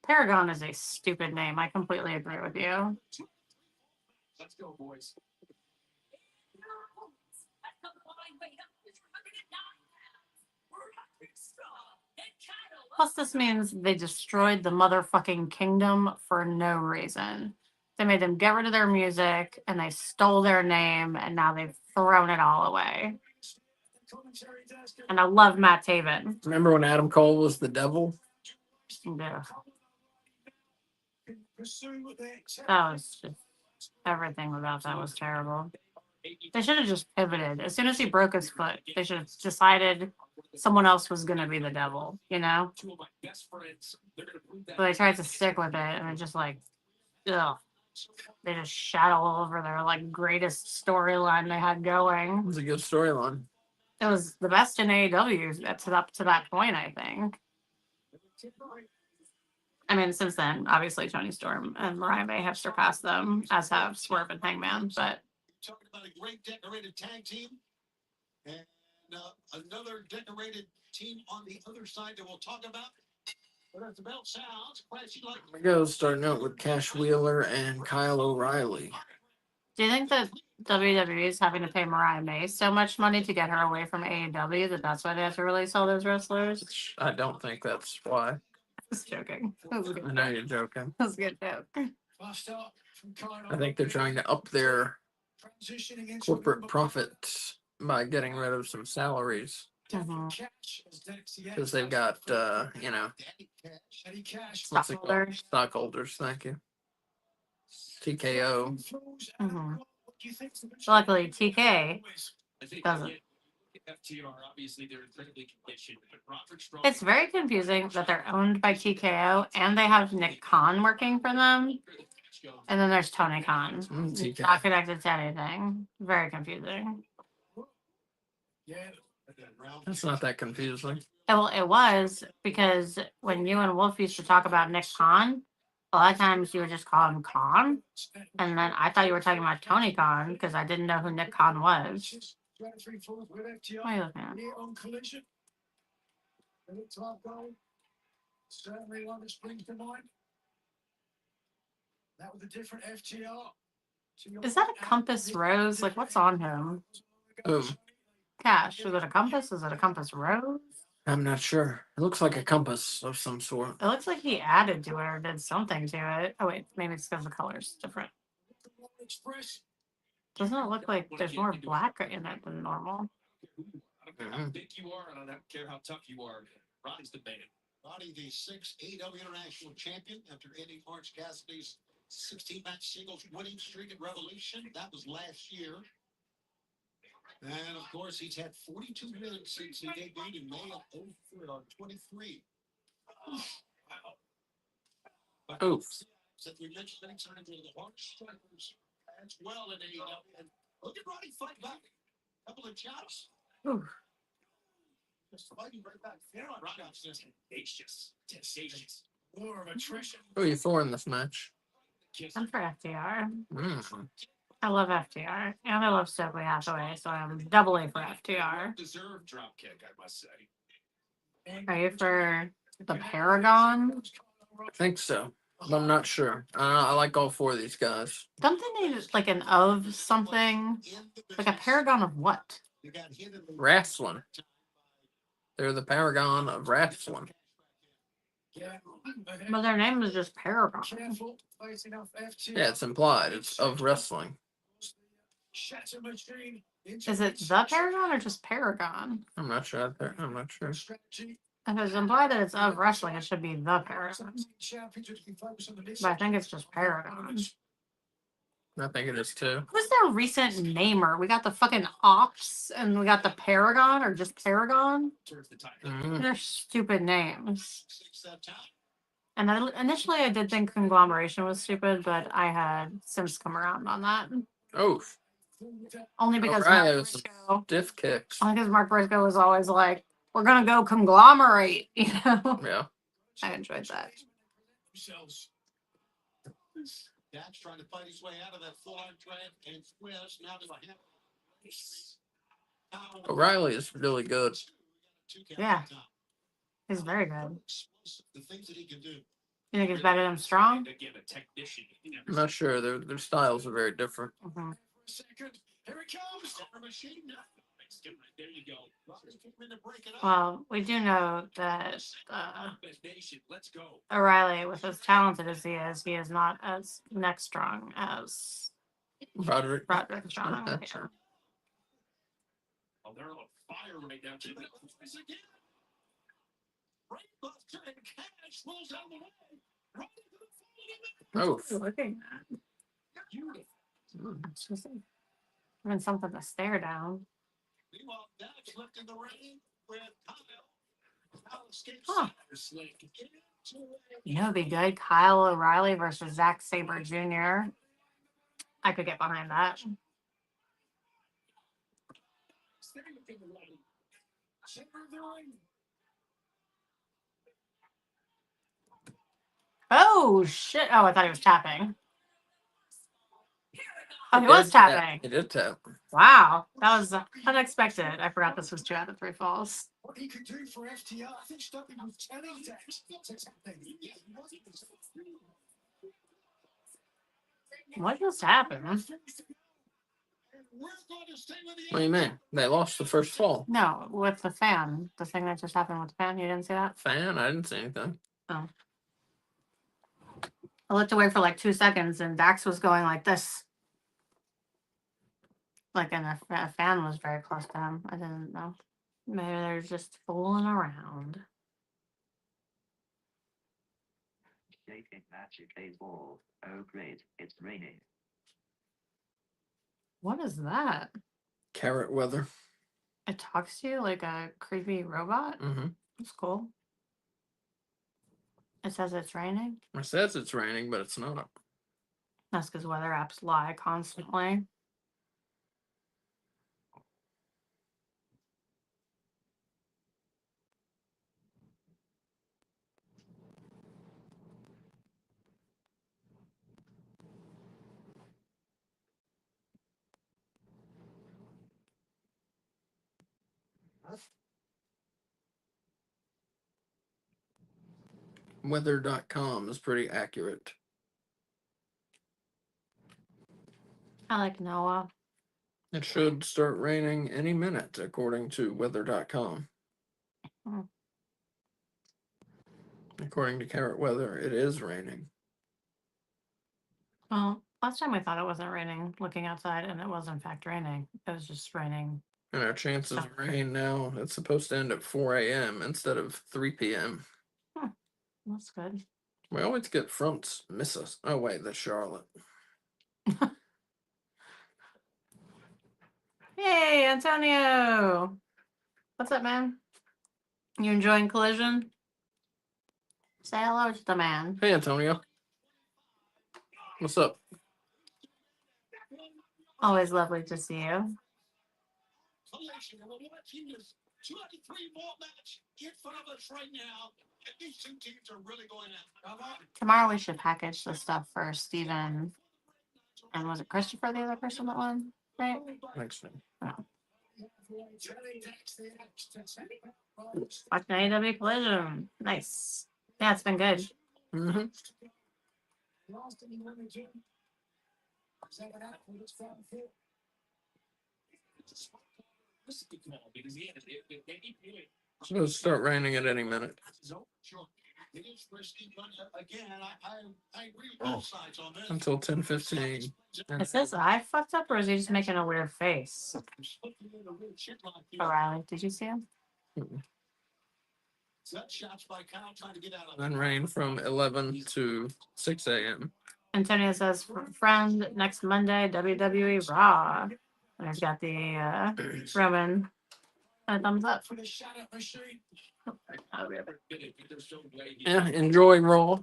Paragon is a stupid name. I completely agree with you. Let's go, boys. Plus, this means they destroyed the motherfucking kingdom for no reason. They made them get rid of their music, and they stole their name, and now they've thrown it all away. And I love Matt Taven. Remember when Adam Cole was the devil? Yeah. That was just, everything about that was terrible. They should have just pivoted. As soon as he broke his foot, they should have decided someone else was going to be the devil, you know? But they tried to stick with it, and it just like, ugh. They just shat all over their like greatest storyline they had going. It was a good storyline. It was the best in AEW up to that point, I think. I mean, since then, obviously Tony Storm and Mariah May have surpassed them, as have Swerve and Hangman. But talking about a great decorated tag team and another decorated team on the other side that we'll talk about. But as the bell sounds, we go starting out with Cash Wheeler and Kyle O'Reilly. Do you think that WWE is having to pay Mariah May so much money to get her away from AEW that that's why they have to release all those wrestlers? I don't think that's why. I was joking. That was a good I know you're joking. That was a good joke. I think they're trying to up their corporate profits by getting rid of some salaries. Because they've got, stockholders, thank you. TKO. Mm-hmm. Luckily, TK doesn't. It's very confusing that they're owned by TKO and they have Nick Khan working for them. And then there's Tony Khan. Not connected to anything. Very confusing. That's not that confusing. Well, it was because when you and Wolf used to talk about Nick Khan, a lot of times you would just call him Khan. And then I thought you were talking about Tony Khan because I didn't know who Nick Khan was. What are you looking at? That was a different FTR. Is that a compass rose? Like, what's on him? Cash. Is it a compass? Is it a compass rose? I'm not sure. It looks like a compass of some sort. It looks like he added to it or did something to it. Oh, wait. Maybe it's because the color's different. Doesn't it look like there's more black in it than normal? I don't care how big you are, and I don't care how tough you are. Roddy's the man. Roddy, the 6th AEW International Champion after ending Orange Cassidy's 16-match singles winning streak at Revolution. That was last year. And of course, he's had 42 wins since he debuted in May of 23. Wow. Oh. As we mentioned many times, one of the hardest strikers as well in AEW. And look at Roddy fight back. A couple of chops. Ooh. Just fighting right back. Roddy's just tenacious. More of attrition. Who are you for in this match? I'm for FTR. Mm. I love FTR. And I love Stokely Hathaway, so I'm doubly for FTR. Deserved drop kick, I must say. Are you for the Paragon? I think so. But I'm not sure. I like all four of these guys. Don't they need like an of something? Like a paragon of what? Wrestling. They're the paragon of wrestling. But their name is just Paragon. Yeah, it's implied. It's of wrestling. Is it the Paragon or just Paragon? I'm not sure. I'm not sure. If it's implied that it's of wrestling, it should be the Paragon. But I think it's just Paragon. I think it is too. Who's their recent namer? We got the fucking Ops and we got the Paragon or just Paragon. Mm-hmm. They're stupid names. And initially I did think conglomeration was stupid, but I had since come around on that. Oh. Only because Right, Mark Briscoe, stiff kicks. only because Mark Briscoe was always like, "We're gonna go conglomerate," you know. Yeah. I enjoyed that. Dax trying to fight his way out of that full-on trap and twist. Now to the O'Reilly is really good. Yeah, he's very good. The things that he can do. You think he's better than Strong? I'm not sure. Their styles are very different. Mm-hmm. Here it comes. There you go. Well, we do know that O'Reilly, with as talented as he is not as neck strong as Roderick Strong. Yeah. Oh, they're on fire right now. Oh. Looking at. It's just even something to stare down. Huh. You know, it'd be good. Kyle O'Reilly versus Zack Sabre Jr. I could get behind that. Oh shit! Oh, I thought he was tapping. Oh, he was tapping. He did tap. Wow, that was unexpected. I forgot this was 2 out of 3 falls. What he could do for FTR, I think Stumpy was telling Dax to tap him. What just happened? What do you mean? They lost the first fall. No, with the fan. The thing that just happened with the fan. You didn't see that? Fan? I didn't see anything. Oh. I looked away for like 2 seconds and Dax was going like this. Like, and a fan was very close to him. I didn't know. Maybe they're just fooling around. Shaking magic 8 ball. Oh great, it's raining. What is that? Carrot weather. It talks to you like a creepy robot? Mm-hmm. That's cool. It says it's raining? It says it's raining, but it's not. That's because weather apps lie constantly. Weather.com is pretty accurate. I like Noah. It should start raining any minute, according to weather.com. Hmm. According to Carrot Weather, it is raining. Well, last time we thought it wasn't raining, looking outside, and it was in fact raining. It was just raining. And our chances Oh. of rain now, it's supposed to end at 4 a.m. instead of 3 p.m. That's good. We always get fronts miss us. Oh, wait, that's Charlotte. Hey, Antonio. What's up, man? You enjoying Collision? Say hello to the man. Hey, Antonio. What's up? Always lovely to see you. Collision, and we're watching this 23-ball match in front of us right now. And these two teams are really going at it. Tomorrow we should package the stuff for Steven. And was it Christopher, the other person that won? Right? Thanks, man. Watching AEW Collision. Nice. Yeah, it's been good. Mm-hmm. It's supposed to start raining at any minute. Until 10:15. It says I fucked up, or is he just making a weird face? O'Reilly, did you see him? Then rain from 11 to 6 a.m. Antonio says, friend, next Monday, WWE Raw. And he's got the Roman thumbs up. Yeah, enjoy Raw.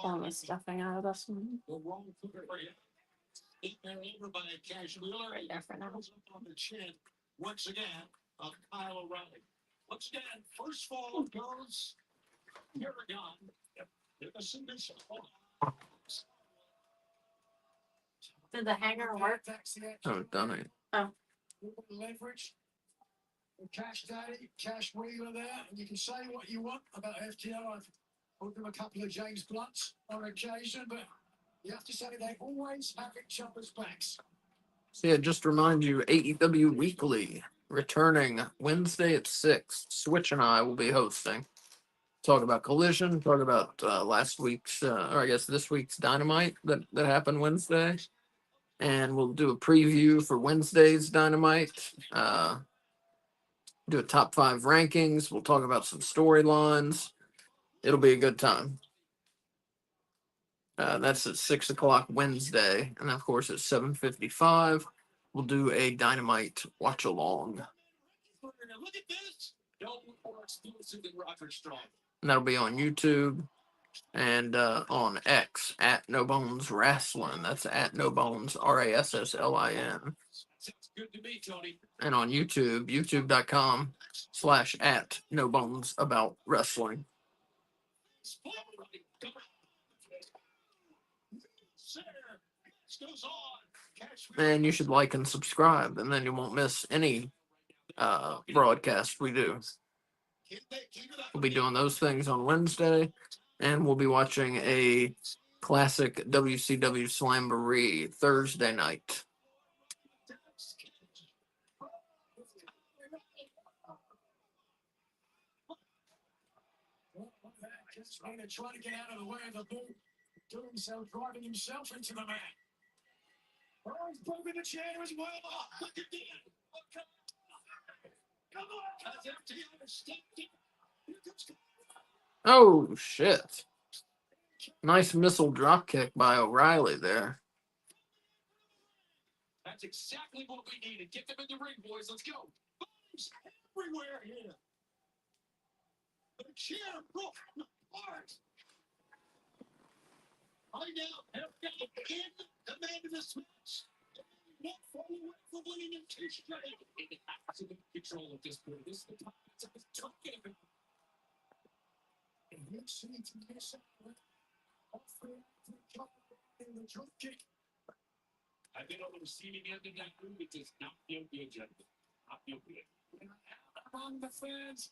Pulling the stuffing out of this one. Right there for now. Once again, Kyle O'Reilly. Once again, first fall goes Paragon. In a submission. Did the hanger work? Oh, done it. Oh. Leverage. Cash Daddy, Cash Wheeler there, and you can say what you want about FTR. I've put them a couple of James Blunts on occasion, but you have to say they always have each other's backs. So yeah, just to remind you, AEW Weekly returning Wednesday at 6. Switch and I will be hosting. Talk about Collision, talk about last week's, or I guess this week's Dynamite that happened Wednesday. And we'll do a preview for Wednesday's Dynamite. Do a top 5 rankings. We'll talk about some storylines. It'll be a good time. That's at 6 o'clock Wednesday. And of course, at 7:55, we'll do a Dynamite watch along. Look at this. Don't look more exclusive than Roderick Strong. And that'll be on YouTube and on X at No Bones Wrestling. That's at No Bones RASSLIN. Sounds good to me, Tony. And on YouTube, youtube.com/at No Bones About Wrestling. And you should like and subscribe, and then you won't miss any broadcast we do. We'll be doing those things on Wednesday, and we'll be watching a classic WCW Slamboree Thursday night. Just trying to get out of the way of the boot. Doing so, driving himself into the mat. Oh, he's broken the chair as well. Oh, look at that. Come on, FTR stepped in. Oh, shit. Nice missile drop kick by O'Reilly there. That's exactly what we needed. Get them in the ring, boys. Let's go. Bombs everywhere here. The chair broke apart. I now have got in command of this match. Not far away from winning in two straight. In absolute control at this point. This is the top game. And you see to this offering the drop kick. I've been on the receiving end of that move. It does not feel good, gentlemen. Not feel good. Among the fans.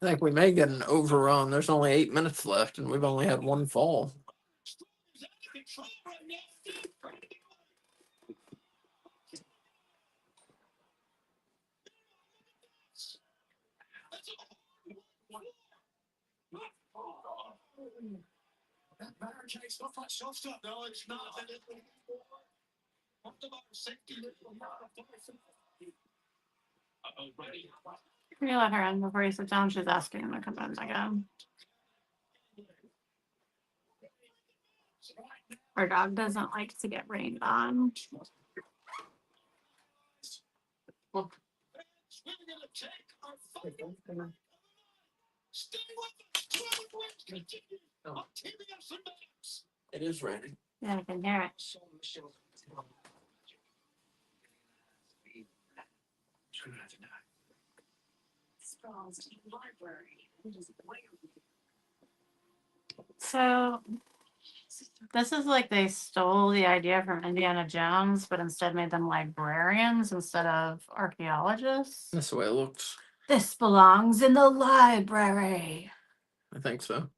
I think we may get an overrun. There's only 8 minutes left, and we've only had one fall. That barricade's not like soft stuff. No, it's not. Can you let her in before you sit down? She's asking him to come in again. Our dog doesn't like to get rained on. It is raining. Yeah, I can hear it. So this is like they stole the idea from Indiana Jones, but instead made them librarians instead of archaeologists. That's the way it looks. This belongs in the library. I think so.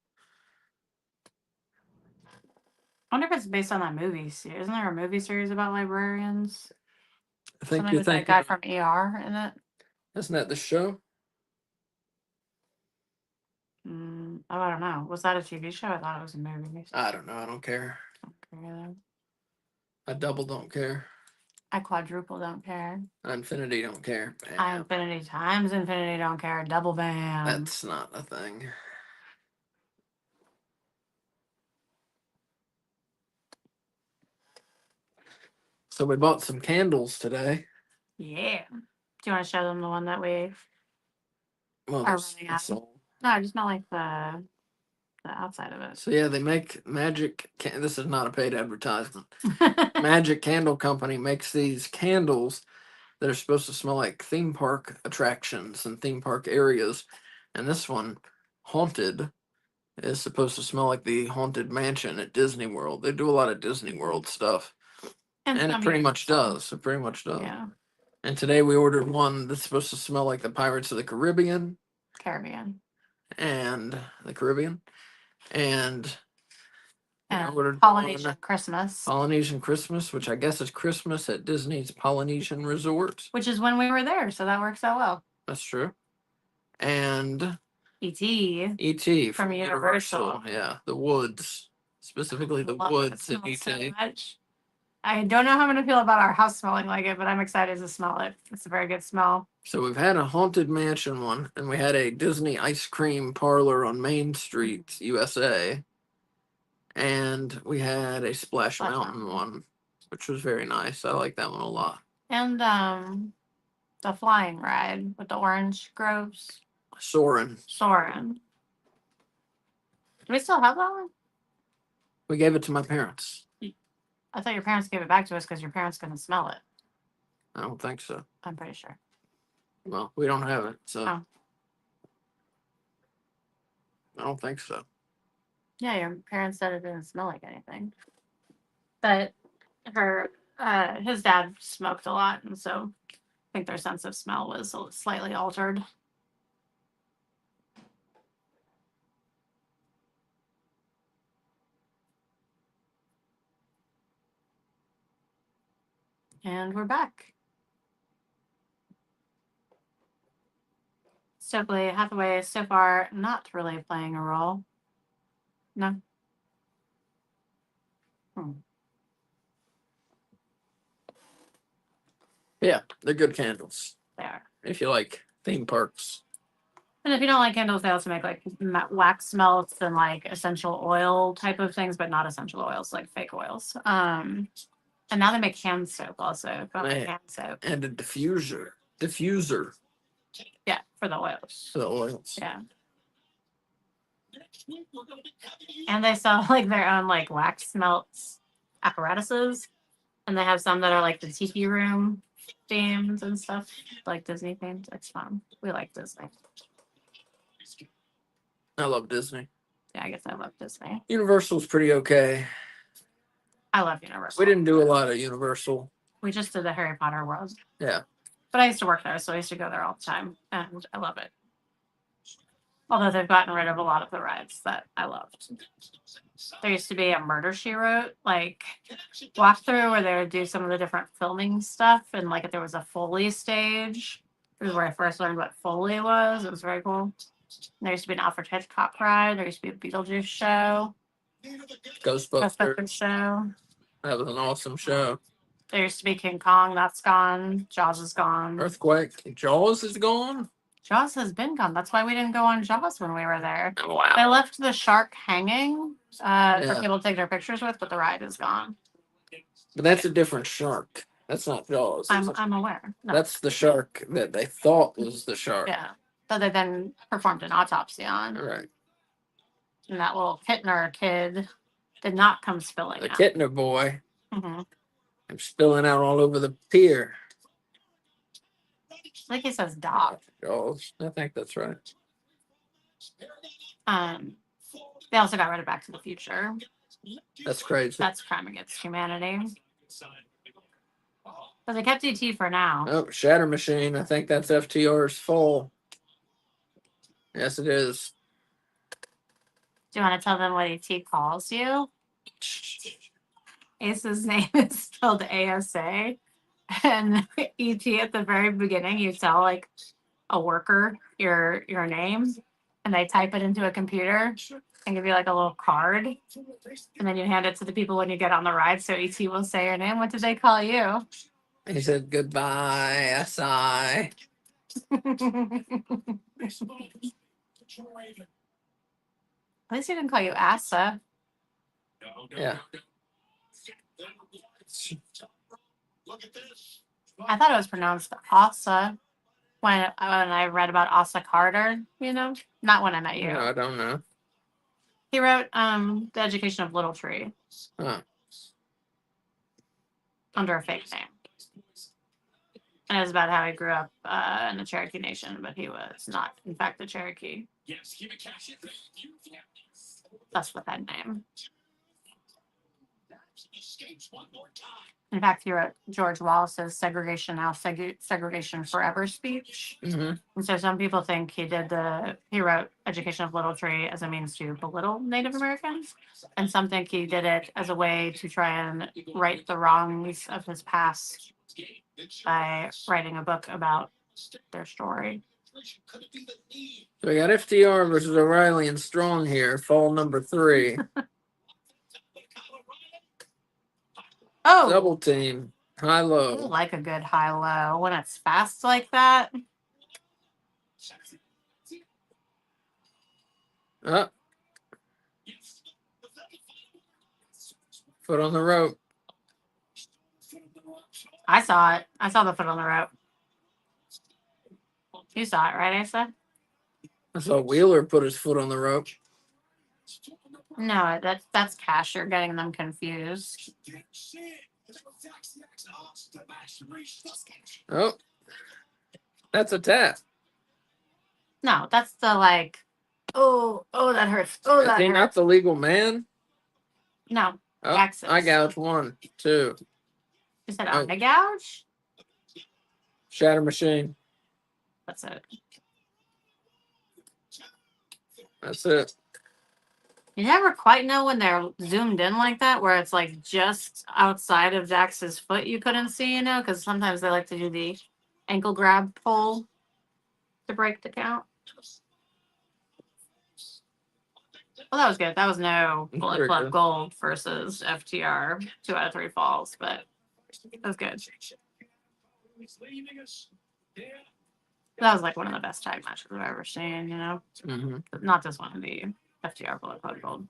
I wonder if it's based on that movie series. Isn't there a movie series about librarians? I think Something you're with that thinking. guy from ER in it. Isn't that the show? I don't know. Was that a TV show? I thought it was a movie. I don't know. I don't care. Okay. I double don't care. I quadruple don't care. Infinity don't care. I infinity times infinity don't care. Double bam. That's not a thing. So we bought some candles today. Yeah. Do you want to show them the one that we Well, are there's running out? sold. No, I just not like the outside of it. So yeah, they make magic. This is not a paid advertisement. Magic Candle Company makes these candles that are supposed to smell like theme park attractions and theme park areas, and this one, Haunted, is supposed to smell like the Haunted Mansion at Disney World. They do a lot of Disney World stuff, and it pretty much does. It pretty much does. Yeah. And today we ordered one that's supposed to smell like the Pirates of the Caribbean. And the Caribbean. And I ordered Polynesian Christmas. Polynesian Christmas, which I guess is Christmas at Disney's Polynesian Resort. Which is when we were there, so that works out well. That's true. And E.T. E.T. from Universal. Yeah, the woods. Specifically the woods in E.T. So much. I don't know how I'm going to feel about our house smelling like it, but I'm excited to smell it. It's a very good smell. So we've had a Haunted Mansion one, and we had a Disney ice cream parlor on Main Street, USA. And we had a Splash Mountain one, which was very nice. I like that one a lot. And the flying ride with the orange groves. Soarin'. Do we still have that one? We gave it to my parents. I thought your parents gave it back to us because your parents couldn't smell it. I don't think so. I'm pretty sure. Well, we don't have it, so. Oh. I don't think so. Yeah, your parents said it didn't smell like anything. But his dad smoked a lot, and so I think their sense of smell was slightly altered. And we're back. Stokely Hathaway so far not really playing a role. No. Yeah, they're good candles. They are. If you like theme parks. And if you don't like candles, they also make like wax melts and like essential oil type of things, but not essential oils, like fake oils. And now they make hand soap also. Hand soap. And a diffuser. Yeah, for the oils. For the oils. Yeah. And they sell like their own like wax melts apparatuses. And they have some that are like the tiki room themed and stuff, like Disney themed. It's fun. We like Disney. I love Disney. Yeah, I guess I love Disney. Universal's pretty okay. I love Universal. We didn't do a lot of Universal. We just did the Harry Potter World. Yeah. But I used to work there, so I used to go there all the time, and I love it. Although they've gotten rid of a lot of the rides that I loved. There used to be a Murder She Wrote like walkthrough where they would do some of the different filming stuff, and like if there was a Foley stage, it was where I first learned what Foley was. It was very cool. There used to be an Alfred Hitchcock ride. There used to be a Beetlejuice show, Ghostbusters show. That was an awesome show. There used to be King Kong. That's gone. Jaws is gone. Earthquake. Jaws is gone? Jaws has been gone. That's why we didn't go on Jaws when we were there. Oh, wow. They left the shark hanging for people to take their pictures with, but the ride is gone. But that's a different shark. That's not Jaws. I'm aware. No. That's the shark that they thought was the shark. Yeah. That they then performed an autopsy on. Right. And that little Kittner kid did not come spilling The out. Kittner boy. Mm-hmm. I'm spilling out all over the pier. I think he says dog. Jaws. I think that's right. They also got rid of Back to the Future. That's crazy. That's crime against humanity. But they kept ET for now. Oh, Shatter Machine. I think that's FTR's fall. Yes, it is. Do you want to tell them what ET calls you? Ace's name is spelled ASA. And ET at the very beginning, you tell like a worker your name, and they type it into a computer and give you like a little card, and then you hand it to the people when you get on the ride. So ET will say your name. What did they call you? He said goodbye, SI. At least he didn't call you Asa. Yeah. I thought it was pronounced Asa when I read about Asa Carter, you know? Not when I met you. No, I don't know. He wrote The Education of Little Tree. Huh. Under a fake name. And it was about how he grew up in the Cherokee Nation, but he was not, in fact, a Cherokee. That's what that name. In fact, he wrote George Wallace's Segregation Now, Segregation Forever speech. Mm-hmm. And so some people think he wrote Education of Little Tree as a means to belittle Native Americans. And some think he did it as a way to try and right the wrongs of his past by writing a book about their story. So we got FTR versus O'Reilly and Strong here, fall number 3. Oh, Double team, high I low. like a good high low when it's fast like that. Up. Foot on the rope. I saw it. I saw the foot on the rope. You saw it, right, Asa? I saw Wheeler put his foot on the rope. No, that's Cash. You're getting them confused. Oh, that's a tap. No, that's the like, oh, that hurts. Oh, Is that he hurts. not the legal man? No, Oh, Axis. I gouged 1, 2. You said Oh. on the gouge? Shatter Machine. That's it. That's it. You never quite know when they're zoomed in like that, where it's like just outside of Dax's foot you couldn't see, you know, because sometimes they like to do the ankle grab pull to break the count. Well, that was good. That was no Bullet Very Club good. Gold versus FTR 2 out of 3 falls, but that was good. That was like one of the best tag matches I've ever seen, you know. Mm-hmm. But not this one, the FTR Bullet Club Gold.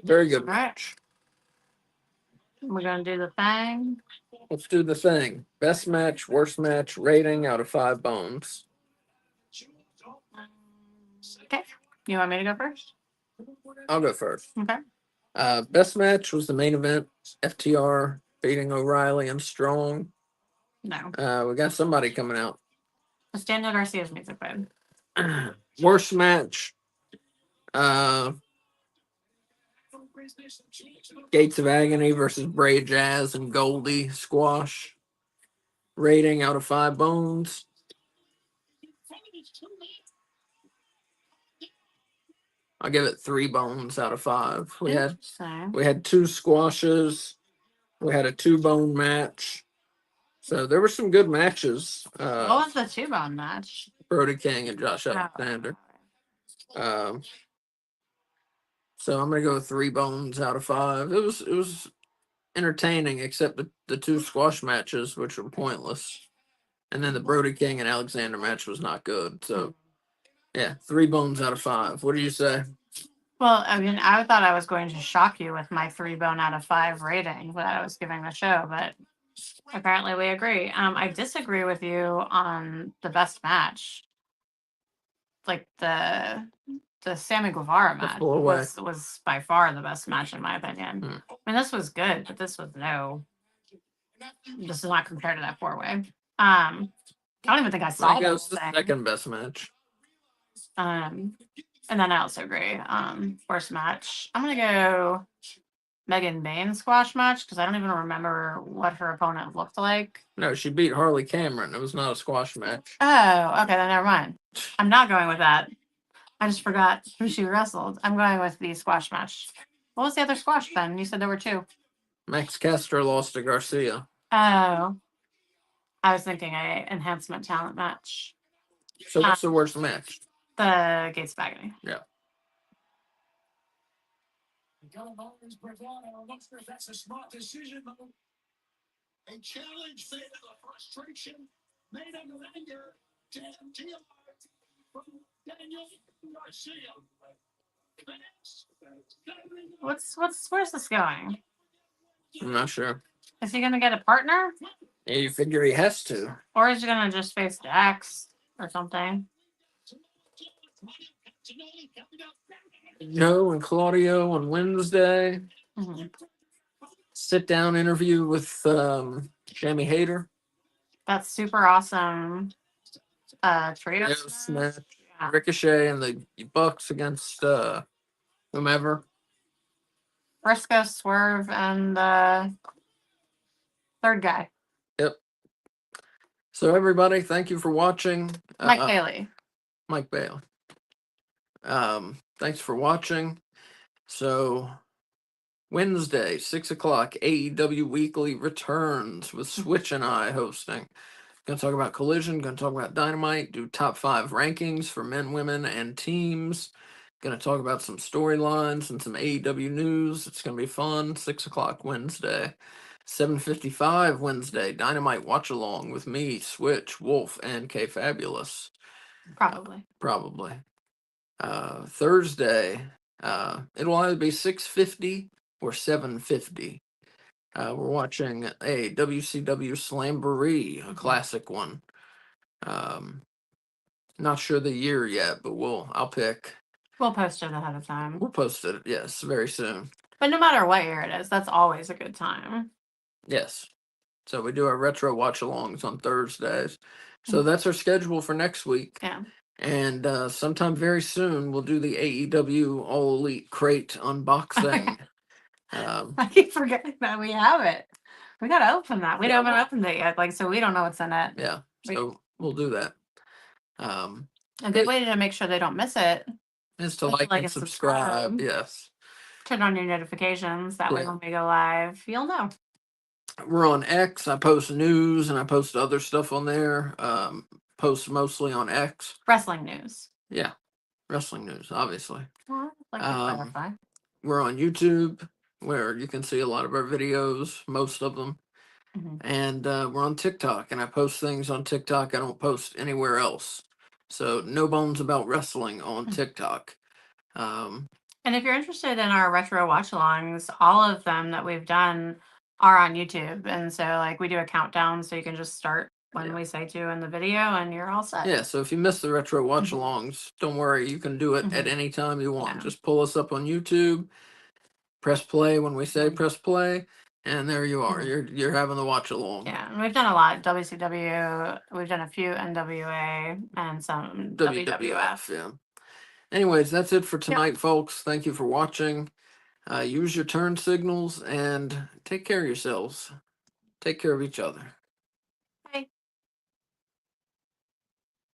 Very good All right. match. We're gonna do the thing. Let's do the thing. Best match, worst match, rating out of 5 bones. Okay. You want me to go first? I'll go first. Okay. Best match was the main event. FTR beating O'Reilly and Strong. No. We got somebody coming out. Daniel Garcia's music bed. Worst match. Gates of Agony versus Bray Jazz and Goldie Squash. Rating out of 5 bones. I'll give it 3 bones out of 5. We had 2 squashes. We had a 2-bone match. So there were some good matches. What was the 2-bone match? Brody King and Josh Oh. Alexander. So I'm gonna go 3 bones out of 5. It was entertaining, except the 2 squash matches, which were pointless, and then the Brody King and Alexander match was not good. So yeah, 3 bones out of 5. What do you say? Well, I mean, I thought I was going to shock you with my 3 bone out of 5 rating that I was giving the show, but apparently we agree. I disagree with you on the best match. Like the Sammy Guevara match was by far the best match in my opinion. I mean, this was good, but this is not compared to that 4-way. I don't even think I saw it was the second best match. And then I also agree. Worst match. I'm gonna go Megan Bain squash match because I don't even remember what her opponent looked like. No, she beat Harley Cameron. It was not a squash match. Oh, okay, then never mind. I'm not going with that. I just forgot who she wrestled. I'm going with the squash match. What was the other squash then? You said there were 2. Max Caster lost to Garcia. Oh. I was thinking a enhancement talent match. So what's the worst match? The Gates of Agony. Yeah. I'm not sure if that's a smart decision, though. A challenge fed to the frustration, made under anger, from Daniel Garcia. Where's this going? I'm not sure. Is he gonna get a partner? Yeah, you figure he has to. Or is he gonna just face Dax or something? Joe and Claudio on Wednesday. Mm-hmm. Sit down interview with Jamie Hayter. That's super awesome. Trio match. Yeah. Ricochet and the Bucks against whomever. Briscoe, Swerve, and the third guy. Yep. So everybody, thank you for watching. Mike Bailey. Mike Bailey. Thanks for watching. So Wednesday, 6 o'clock, AEW Weekly returns with Switch and I hosting. Gonna talk about Collision, gonna talk about Dynamite, do top 5 rankings for men, women, and teams. Gonna talk about some storylines and some AEW news. It's gonna be fun. 6 o'clock Wednesday. 7:55 Wednesday, Dynamite watch along with me, Switch, Wolf, and K Fabulous. Probably. Thursday, it'll either be 6:50 or 7:50. We're watching a WCW Slamboree, a classic one. Not sure the year yet, but I'll pick. We'll post it ahead of time. We'll post it, yes, very soon. But no matter what year it is, that's always a good time. Yes. So we do our retro watch-alongs on Thursdays. So that's our schedule for next week. Yeah. And sometime very soon, we'll do the AEW All Elite Crate unboxing. I keep forgetting that we have it. We got to open that. We haven't opened it yet, so we don't know what's in it. Yeah, so we'll do that. A good way to make sure they don't miss it is to like and subscribe. Yes. Turn on your notifications. That way when we go live, you'll know. We're on X. I post news and I post other stuff on there. Post mostly on X. Wrestling news. Yeah. Wrestling news, obviously. Well, I'd like to clarify. We're on YouTube, where you can see a lot of our videos, most of them. Mm-hmm. And we're on TikTok, and I post things on TikTok I don't post anywhere else. So No Bones About Wrestling on TikTok. And if you're interested in our retro watch-alongs, all of them that we've done are on YouTube. And so we do a countdown, so you can just start when we say to in the video, and you're all set. Yeah, so if you miss the retro watch-alongs, don't worry, you can do it at any time you want. Yeah. Just pull us up on YouTube, press play when we say press play, and there you are. You're having the watch-along. Yeah, and we've done a lot. WCW, we've done a few NWA, and some WWF. Yeah. Anyways, that's it for tonight, folks. Thank you for watching. Use your turn signals, and take care of yourselves. Take care of each other.